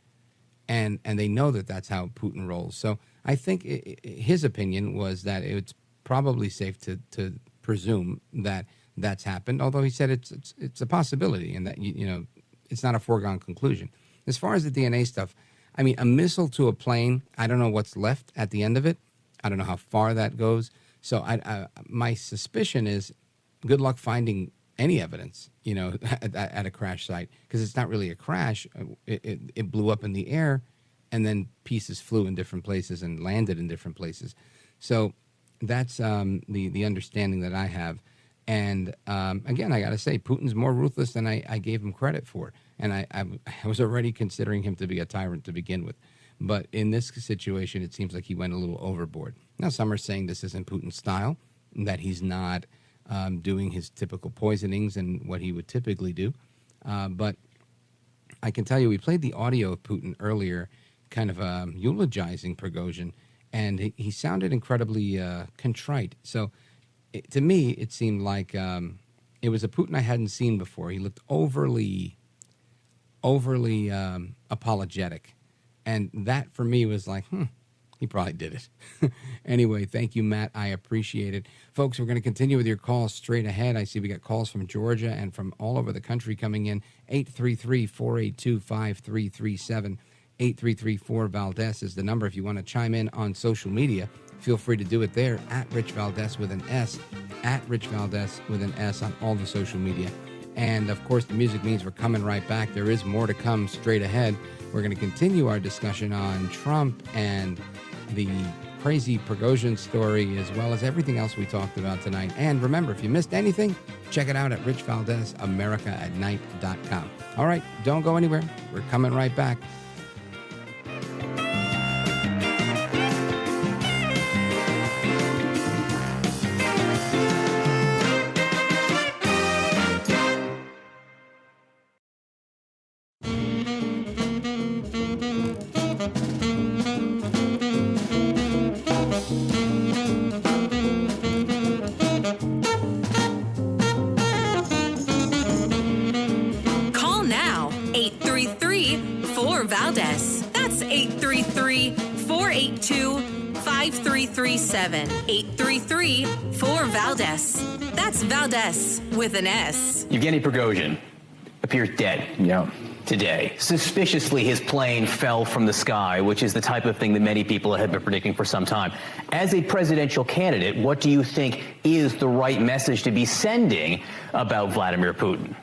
And they know that that's how Putin rolls. So I think his opinion was that it's probably safe to presume that that's happened, although he said it's a possibility and that, it's not a foregone conclusion. As far as the DNA stuff, I mean, a missile to a plane, I don't know what's left at the end of it. I don't know how far that goes. So my suspicion is good luck finding any evidence, at a crash site, because it's not really a crash. It blew up in the air, and then pieces flew in different places and landed in different places. So that's the understanding that I have. And again, I got to say, Putin's more ruthless than I gave him credit for. And I was already considering him to be a tyrant to begin with. But in this situation, it seems like he went a little overboard. Now, some are saying this isn't Putin's style, that he's not doing his typical poisonings and what he would typically do. But I can tell you, we played the audio of Putin earlier, kind of eulogizing Prigozhin, and he sounded incredibly contrite. So to me, it seemed like it was a Putin I hadn't seen before. He looked overly apologetic. And that, for me, was like, he probably did it. Anyway, thank you, Matt. I appreciate it. Folks, we're going to continue with your calls straight ahead. I see we got calls from Georgia and from all over the country coming in. 833-482-5337. 833-4-VALDEZ is the number if you want to chime in on social media. Feel free to do it there, at Rich Valdez with an S, at Rich Valdez with an S on all the social media. And, of course, the music means we're coming right back. There is more to come straight ahead. We're going to continue our discussion on Trump and the crazy Prigozhin story, as well as everything else we talked about tonight. And remember, if you missed anything, check it out at richvaldezamericaatnight.com. All right, don't go anywhere. We're coming right back. That's 833-482-5337. 833-4-VALDEZ. That's Valdez with an S. Yevgeny Prigozhin appears dead. Yeah. Today. Suspiciously, his plane fell from the sky, which is the type of thing that many people have been predicting for some time. As a presidential candidate, what do you think is the right message to be sending about Vladimir Putin?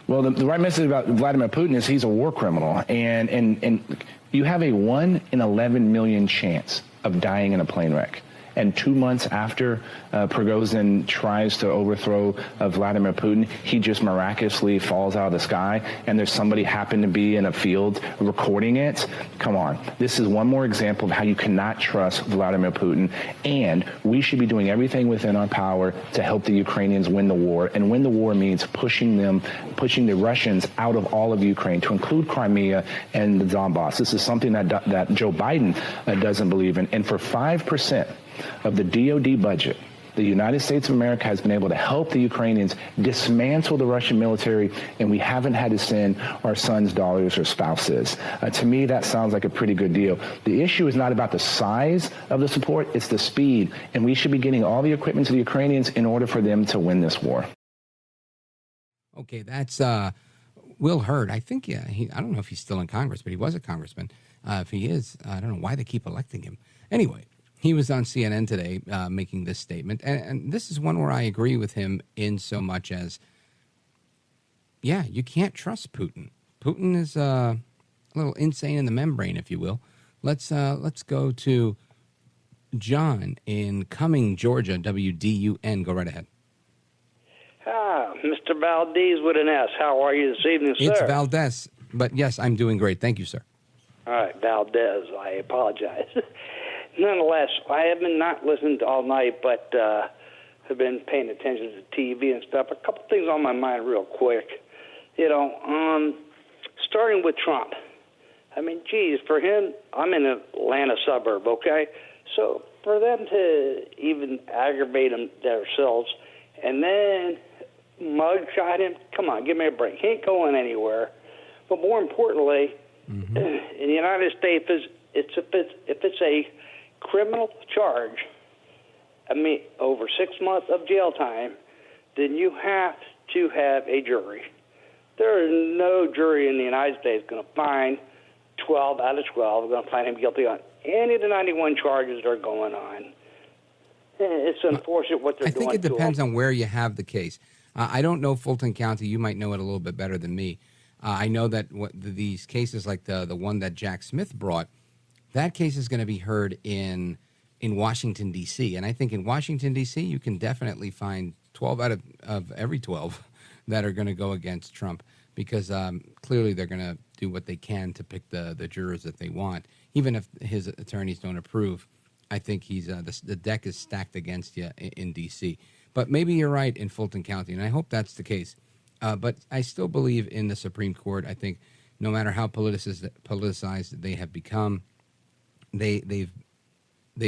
Well, the right message about Vladimir Putin is he's a war criminal, and you have a 1 in 11 million chance of dying in a plane wreck. And 2 months after Prigozhin tries to overthrow Vladimir Putin, he just miraculously falls out of the sky, and there's somebody happened to be in a field recording it. Come on. This is one more example of how you cannot trust Vladimir Putin, and we should be doing everything within our power to help the Ukrainians win the war. And win the war means pushing the Russians out of all of Ukraine, to include Crimea and the Donbass. This is something that Joe Biden doesn't believe in. And for 5% of the DoD budget, the United States of America has been able to help the Ukrainians dismantle the Russian military, and we haven't had to send our sons, daughters, or spouses. To me, that sounds like a pretty good deal. The issue is not about the size of the support, it's the speed, and we should be getting all the equipment to the Ukrainians in order for them to win this war. Okay, that's Will Hurd. I think, I don't know if he's still in Congress, but he was a congressman. If he is, I don't know why they keep electing him. Anyway, he was on CNN today making this statement, and this is one where I agree with him in so much as, you can't trust Putin. Putin is a little insane in the membrane, if you will. Let's go to John in Cumming, Georgia, WDUN. Go right ahead. Mr. Valdez with an S. How are you this evening, sir? It's Valdez, but yes, I'm doing great. Thank you, sir. All right, Valdez. I apologize. Nonetheless, I have been not listening all night, but have been paying attention to TV and stuff. A couple things on my mind real quick. Starting with Trump. I mean, geez, for him, I'm in an Atlanta suburb, okay? So for them to even aggravate themselves and then mugshot him, come on, give me a break. He ain't going anywhere. But more importantly, in the United States, if it's a criminal charge, over 6 months of jail time, then you have to have a jury. There is no jury in the United States going to find 12 out of 12 going to find him guilty on any of the 91 charges that are going on. It's unfortunate what they're doing. I think it depends on where you have the case. I don't know Fulton County. You might know it a little bit better than me. I know that these cases, like the one that Jack Smith brought, that case is going to be heard in Washington, D.C. And I think in Washington, D.C., you can definitely find 12 out of every 12 that are going to go against Trump, because clearly they're going to do what they can to pick the jurors that they want. Even if his attorneys don't approve, I think he's the deck is stacked against you in D.C. But maybe you're right in Fulton County, and I hope that's the case. But I still believe in the Supreme Court. I think no matter how politicized they have become, they've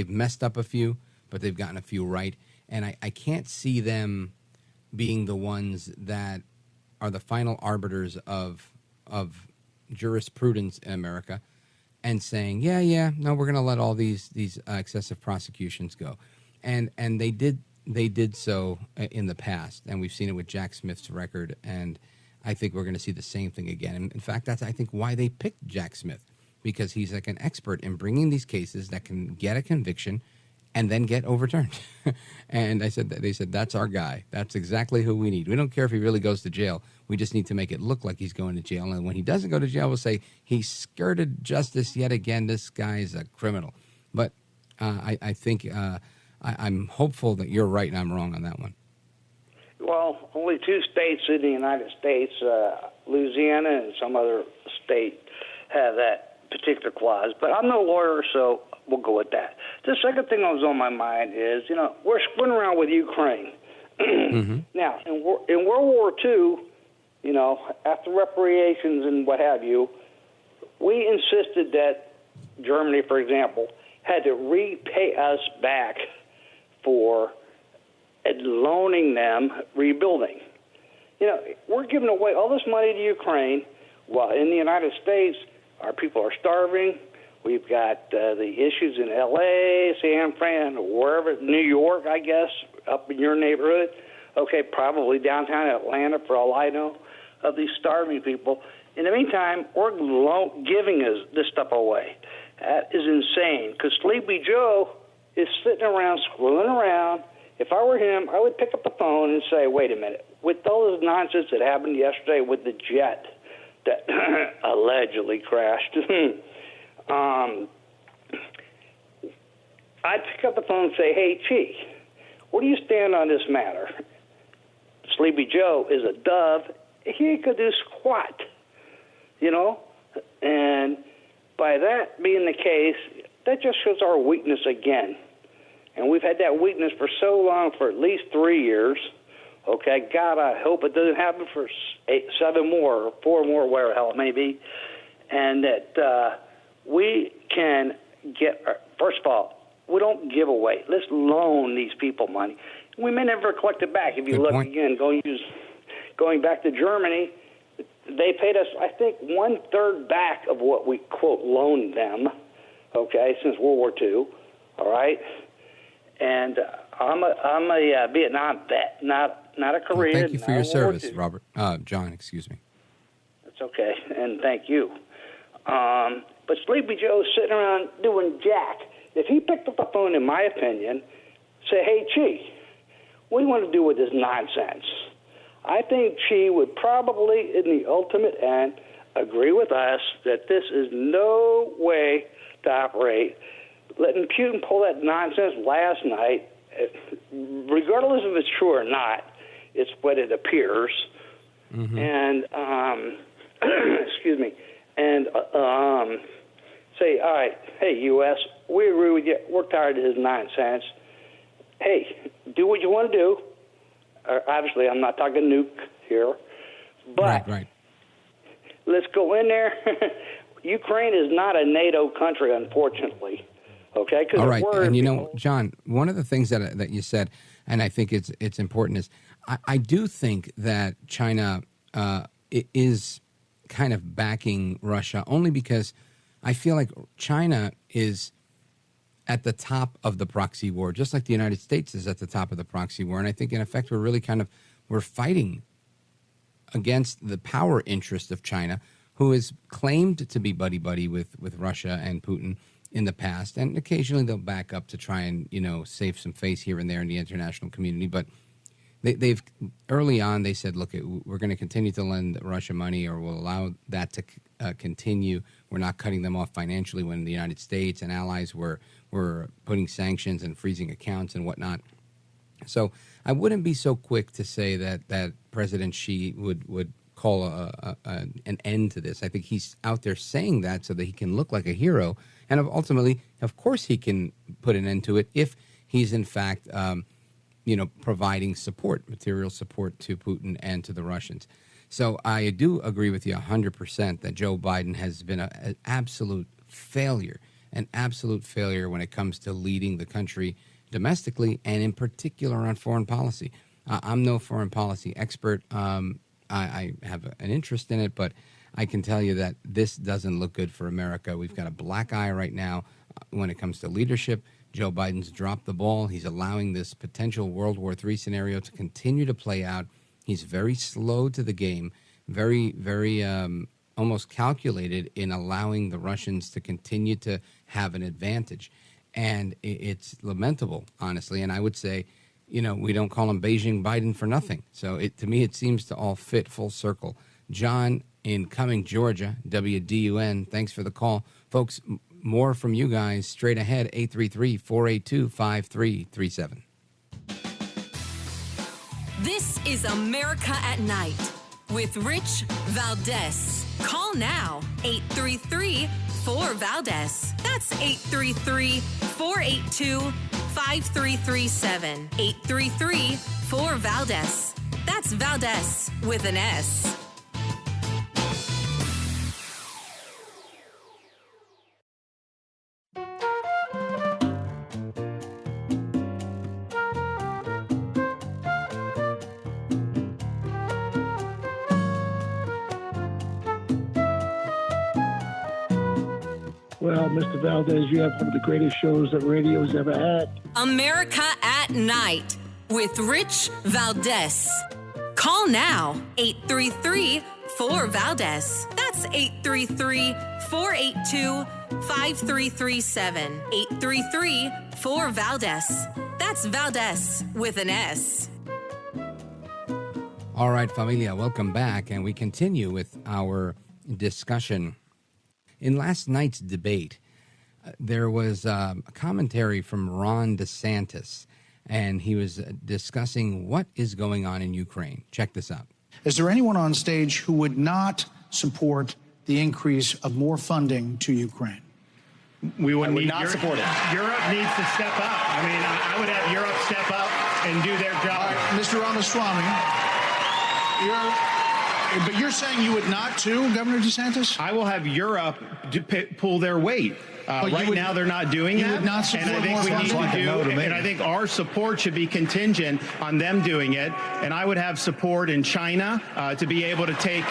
messed up a few, but they've gotten a few right. And I can't see them being the ones that are the final arbiters of jurisprudence in America and saying, no, we're going to let all these excessive prosecutions go. And they did so in the past, and we've seen it with Jack Smith's record, and I think we're going to see the same thing again. And in fact, that's, I think, why they picked Jack Smith, because he's like an expert in bringing these cases that can get a conviction and then get overturned. And they said, that's our guy. That's exactly who we need. We don't care if he really goes to jail. We just need to make it look like he's going to jail. And when he doesn't go to jail, we'll say he skirted justice yet again. This guy is a criminal. But I think I'm hopeful that you're right and I'm wrong on that one. Well, only 2 states in the United States, Louisiana and some other state, have that particular clause. But I'm no lawyer, so we'll go with that. The second thing that was on my mind is, we're screwing around with Ukraine. Now, in World War II, after reparations and what have you, we insisted that Germany, for example, had to repay us back for loaning them rebuilding. We're giving away all this money to Ukraine while in the United States our people are starving. We've got the issues in L.A., San Fran, wherever, New York, I guess, up in your neighborhood. Okay, probably downtown Atlanta, for all I know, of these starving people. In the meantime, we're giving us this stuff away. That is insane, because Sleepy Joe is sitting around, screwing around. If I were him, I would pick up the phone and say, wait a minute, with all this nonsense that happened yesterday with the jet that I I'd pick up the phone and say, hey, Chief, where do you stand on this matter? Sleepy Joe is a dove. He ain't going to do squat, you know? And by that being the case, that just shows our weakness again. And we've had that weakness for so long, for at least 3 years. Okay, God, I hope it doesn't happen for 7 more, or 4 more, whatever the hell it may be. And that we can get, first of all, we don't give away. Let's loan these people money. We may never collect it back. If you look again, going back to Germany, they paid us, I think, 1/3 back of what we, quote, loaned them, okay, since World War II, all right? And I'm a Vietnam vet, not a Korean. Thank you for your service, Robert. John, excuse me. That's okay, and thank you. But Sleepy Joe's sitting around doing jack. If he picked up the phone, in my opinion, say, hey, Chief, what do you want to do with this nonsense? I think Chi would probably, in the ultimate end, agree with us that this is no way to operate. Letting Putin pull that nonsense last night, regardless if it's true or not, it's what it appears. Mm-hmm. And, excuse me, and say, all right, hey, U.S., we agree with you. We're tired of his nonsense. Hey, do what you want to do. Obviously, I'm not talking nuke here, but right. Let's go in there. Ukraine is not a NATO country, unfortunately. Okay. All right, and you know, John, one of the things that you said, and I think it's important, is I do think that China is kind of backing Russia only because I feel like China is at the top of the proxy war, just like the United States is at the top of the proxy war. And I think, in effect, we're fighting against the power interest of China, who has claimed to be buddy-buddy with Russia and Putin in the past. And occasionally they'll back up to try and, save some face here and there in the international community. But they've early on, they said, look, we're going to continue to lend Russia money, or we'll allow that to continue. We're not cutting them off financially when the United States and allies were putting sanctions and freezing accounts and whatnot. So I wouldn't be so quick to say that President Xi would call an end to this. I think he's out there saying that so that he can look like a hero. And ultimately, of course, he can put an end to it if he's in fact, providing material support to Putin and to the Russians. So I do agree with you 100% that Joe Biden has been an absolute failure when it comes to leading the country domestically and in particular on foreign policy. I'm no foreign policy expert. I have an interest in it, but I can tell you that this doesn't look good for America. We've got a black eye right now when it comes to leadership. Joe Biden's dropped the ball. He's allowing this potential World War III scenario to continue to play out. He's very slow to the game, very, very almost calculated in allowing the Russians to continue to have an advantage. And it's lamentable, honestly. And I would say, we don't call him Beijing Biden for nothing. So to me, it seems to all fit full circle. John in Cumming, Georgia, WDUN, thanks for the call. Folks, more from you guys straight ahead, 833-482-5337. This is America at Night with Rich Valdez. Call now, 833-4-VALDEZ. That's 833-482-5337. 833-4-VALDEZ. That's Valdez with an S. Well, Mr. Valdez, you have one of the greatest shows that radio's ever had. America at Night with Rich Valdez. Call now, 833-4-VALDEZ. That's 833-482-5337. 833-4-VALDEZ. That's Valdez with an S. All right, familia, welcome back. And we continue with our discussion. In last night's debate, there was a commentary from Ron DeSantis, and he was discussing what is going on in Ukraine. Check this out. Is there anyone on stage who would not support the increase of more funding to Ukraine? We would not support it. Europe needs to step up. I mean, I would have Europe step up and do their job. Mr. Ramaswamy, but you're saying you would not too, Governor DeSantis? I will have Europe pull their weight. Right now, they're not doing that. You would not support and I think we need to do, and I think our support should be contingent on them doing it. And I would have support in China to be able to take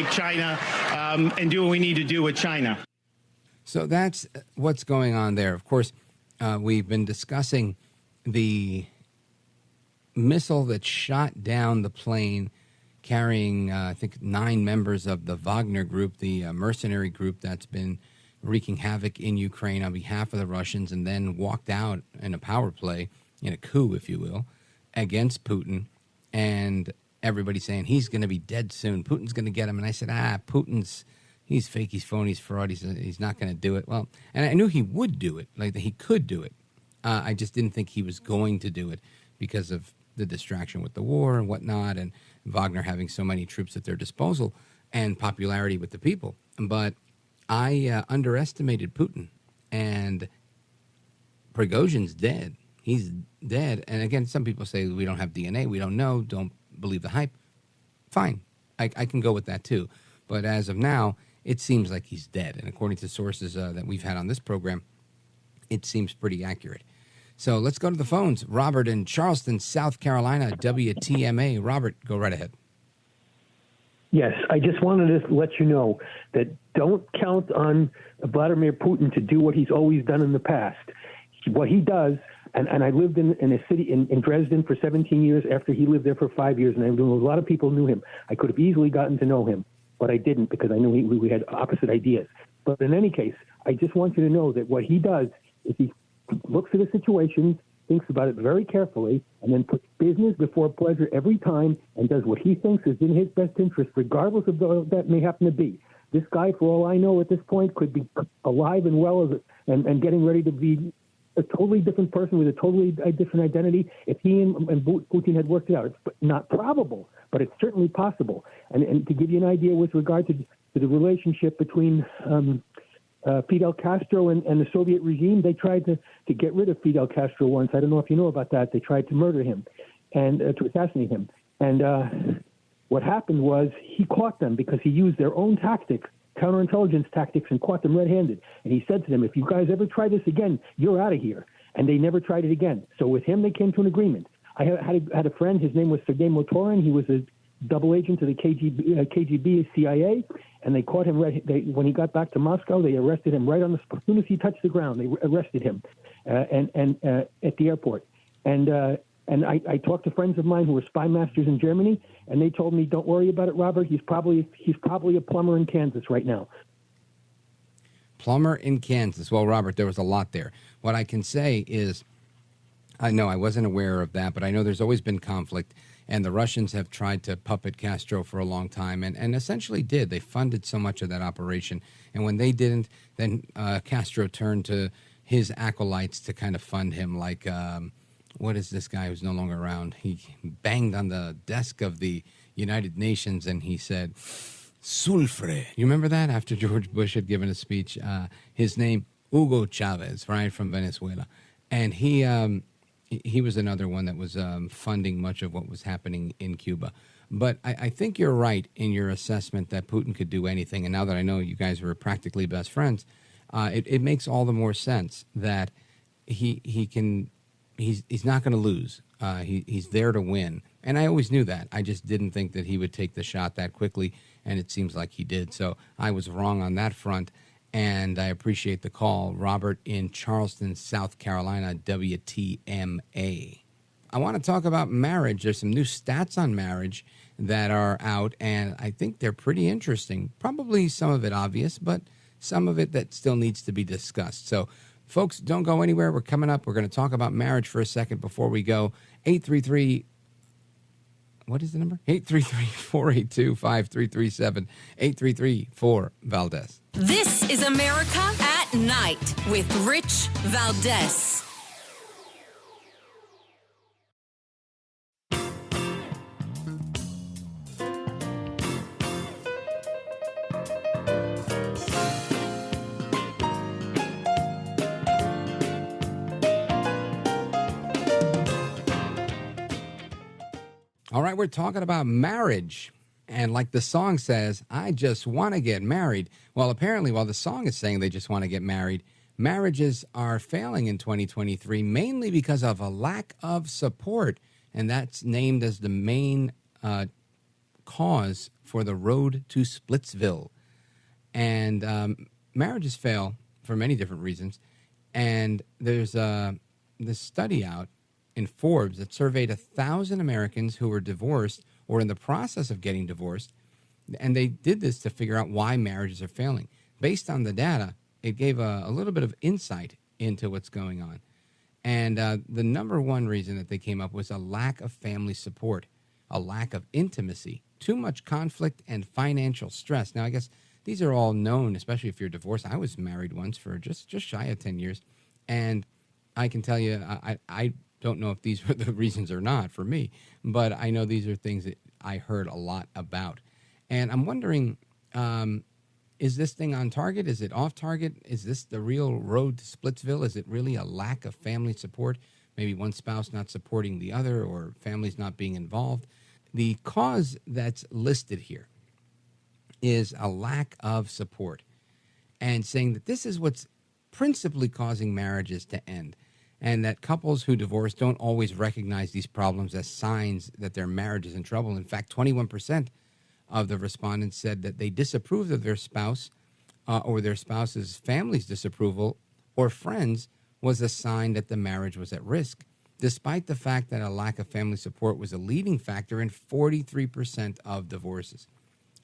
China and do what we need to do with China. So that's what's going on there. Of course, we've been discussing the missile that shot down the plane carrying, I think, 9 members of the Wagner group, the mercenary group that's been wreaking havoc in Ukraine on behalf of the Russians, and then walked out in a power play, in a coup, if you will, against Putin. And everybody's saying he's going to be dead soon. Putin's going to get him. And I said, he's fake, he's phony, he's fraud, he's not going to do it. Well, and I knew he would do it, like that he could do it. I just didn't think he was going to do it because of the distraction with the war and whatnot, and Wagner having so many troops at their disposal and popularity with the people. But I underestimated Putin, and Prigozhin's dead. He's dead. And again, some people say we don't have DNA, we don't know, don't believe the hype. Fine, I can go with that too. But as of now, it seems like he's dead. And according to sources that we've had on this program, it seems pretty accurate. So let's go to the phones. Robert in Charleston, South Carolina, WTMA. Robert, go right ahead. Yes, I just wanted to let you know that don't count on Vladimir Putin to do what he's always done in the past. What he does, and I lived in a city in Dresden for 17 years after he lived there for 5 years, and I knew a lot of people knew him. I could have easily gotten to know him, but I didn't because I knew we had opposite ideas. But in any case, I just want you to know that what he does is he looks at a situation, thinks about it very carefully, and then puts business before pleasure every time and does what he thinks is in his best interest, regardless of what that may happen to be. This guy, for all I know at this point, could be alive and well and getting ready to be a totally different person with a totally different identity if he and Putin had worked it out. It's not probable, but it's certainly possible. And to give you an idea with regard to the relationship between Fidel Castro and the Soviet regime, they tried to get rid of Fidel Castro once. I don't know if you know about that. They tried to murder him and to assassinate him. And what happened was he caught them because he used their own tactics, counterintelligence tactics, and caught them red-handed. And he said to them, if you guys ever try this again, you're out of here. And they never tried it again. So with him, they came to an agreement. I had a friend. His name was Sergei Motorin. He was a double agent to the KGB, CIA, and they caught him when he got back to Moscow. They arrested him right on the spot. As soon as he touched the ground, they arrested him and at the airport. And I talked to friends of mine who were spy masters in Germany, and they told me, "Don't worry about it, Robert. He's probably a plumber in Kansas right now." Plumber in Kansas. Well, Robert, there was a lot there. What I can say is, I know I wasn't aware of that, but I know there's always been conflict. And the Russians have tried to puppet Castro for a long time and essentially did. They funded so much of that operation. And when they didn't, then Castro turned to his acolytes to kind of fund him. Like, what is this guy who's no longer around? He banged on the desk of the United Nations and he said, "Sulfre." You remember that? After George Bush had given a speech, his name, Hugo Chavez, right, from Venezuela. And he was another one that was funding much of what was happening in Cuba. But I think you're right in your assessment that Putin could do anything. And now that I know you guys were practically best friends, it makes all the more sense that he's not going to lose. He's there to win. And I always knew that. I just didn't think that he would take the shot that quickly, and it seems like he did. So I was wrong on that front, and I appreciate the call. Robert in Charleston, South Carolina, WTMA. I want to talk about marriage. There's some new stats on marriage that are out, and I think they're pretty interesting. Probably some of it obvious, but some of it that still needs to be discussed. So, folks, don't go anywhere. We're coming up. We're going to talk about marriage for a second before we go. 833, what is the number? 833-482-5337, 833-4-VALDEZ. This is America at at Night with Rich Valdez. All right, we're talking about marriage. And like the song says, I just want to get married. Well, apparently, while the song is saying they just want to get married, marriages are failing in 2023, mainly because of a lack of support. And that's named as the main cause for the road to Splitsville. And marriages fail for many different reasons. And there's this study out in Forbes that surveyed 1,000 Americans who were divorced or in the process of getting divorced, and they did this to figure out why marriages are failing. Based on the data, it gave a little bit of insight into what's going on. And the number one reason that they came up was a lack of family support, a lack of intimacy, too much conflict, and financial stress. Now, I guess these are all known, especially if you're divorced. I was married once for just shy of 10 years, and I can tell you, I don't know if these were the reasons or not for me, but I know these are things that I heard a lot about. And I'm wondering, is this thing on target? Is it off target? Is this the real road to Splitsville? Is it really a lack of family support? Maybe one spouse not supporting the other, or families not being involved? The cause that's listed here is a lack of support, and saying that this is what's principally causing marriages to end. And that couples who divorce don't always recognize these problems as signs that their marriage is in trouble. In fact, 21% of the respondents said that they disapproved of their spouse or their spouse's family's disapproval or friends was a sign that the marriage was at risk, despite the fact that a lack of family support was a leading factor in 43% of divorces.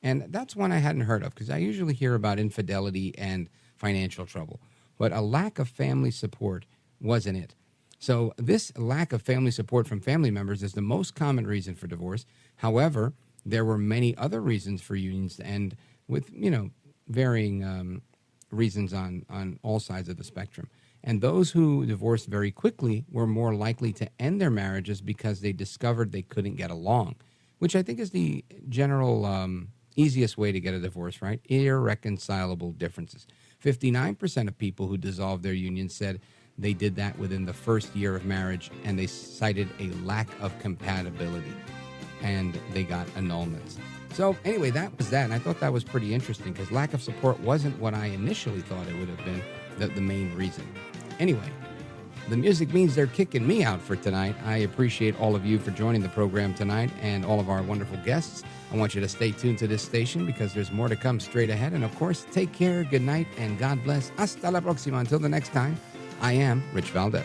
And that's one I hadn't heard of, because I usually hear about infidelity and financial trouble. But a lack of family support wasn't it. So this lack of family support from family members is the most common reason for divorce. However, there were many other reasons for unions to end, with, varying reasons on all sides of the spectrum. And those who divorced very quickly were more likely to end their marriages because they discovered they couldn't get along, which I think is the general easiest way to get a divorce, right? Irreconcilable differences. 59% of people who dissolved their union said they did that within the first year of marriage, and they cited a lack of compatibility, and they got annulments. So anyway, that was that, and I thought that was pretty interesting, because lack of support wasn't what I initially thought it would have been the main reason. Anyway, the music means they're kicking me out for tonight. I appreciate all of you for joining the program tonight, and all of our wonderful guests. I want you to stay tuned to this station, because there's more to come straight ahead. And of course, take care, good night, and God bless. Hasta la próxima. Until the next time, I am Rich Valdez.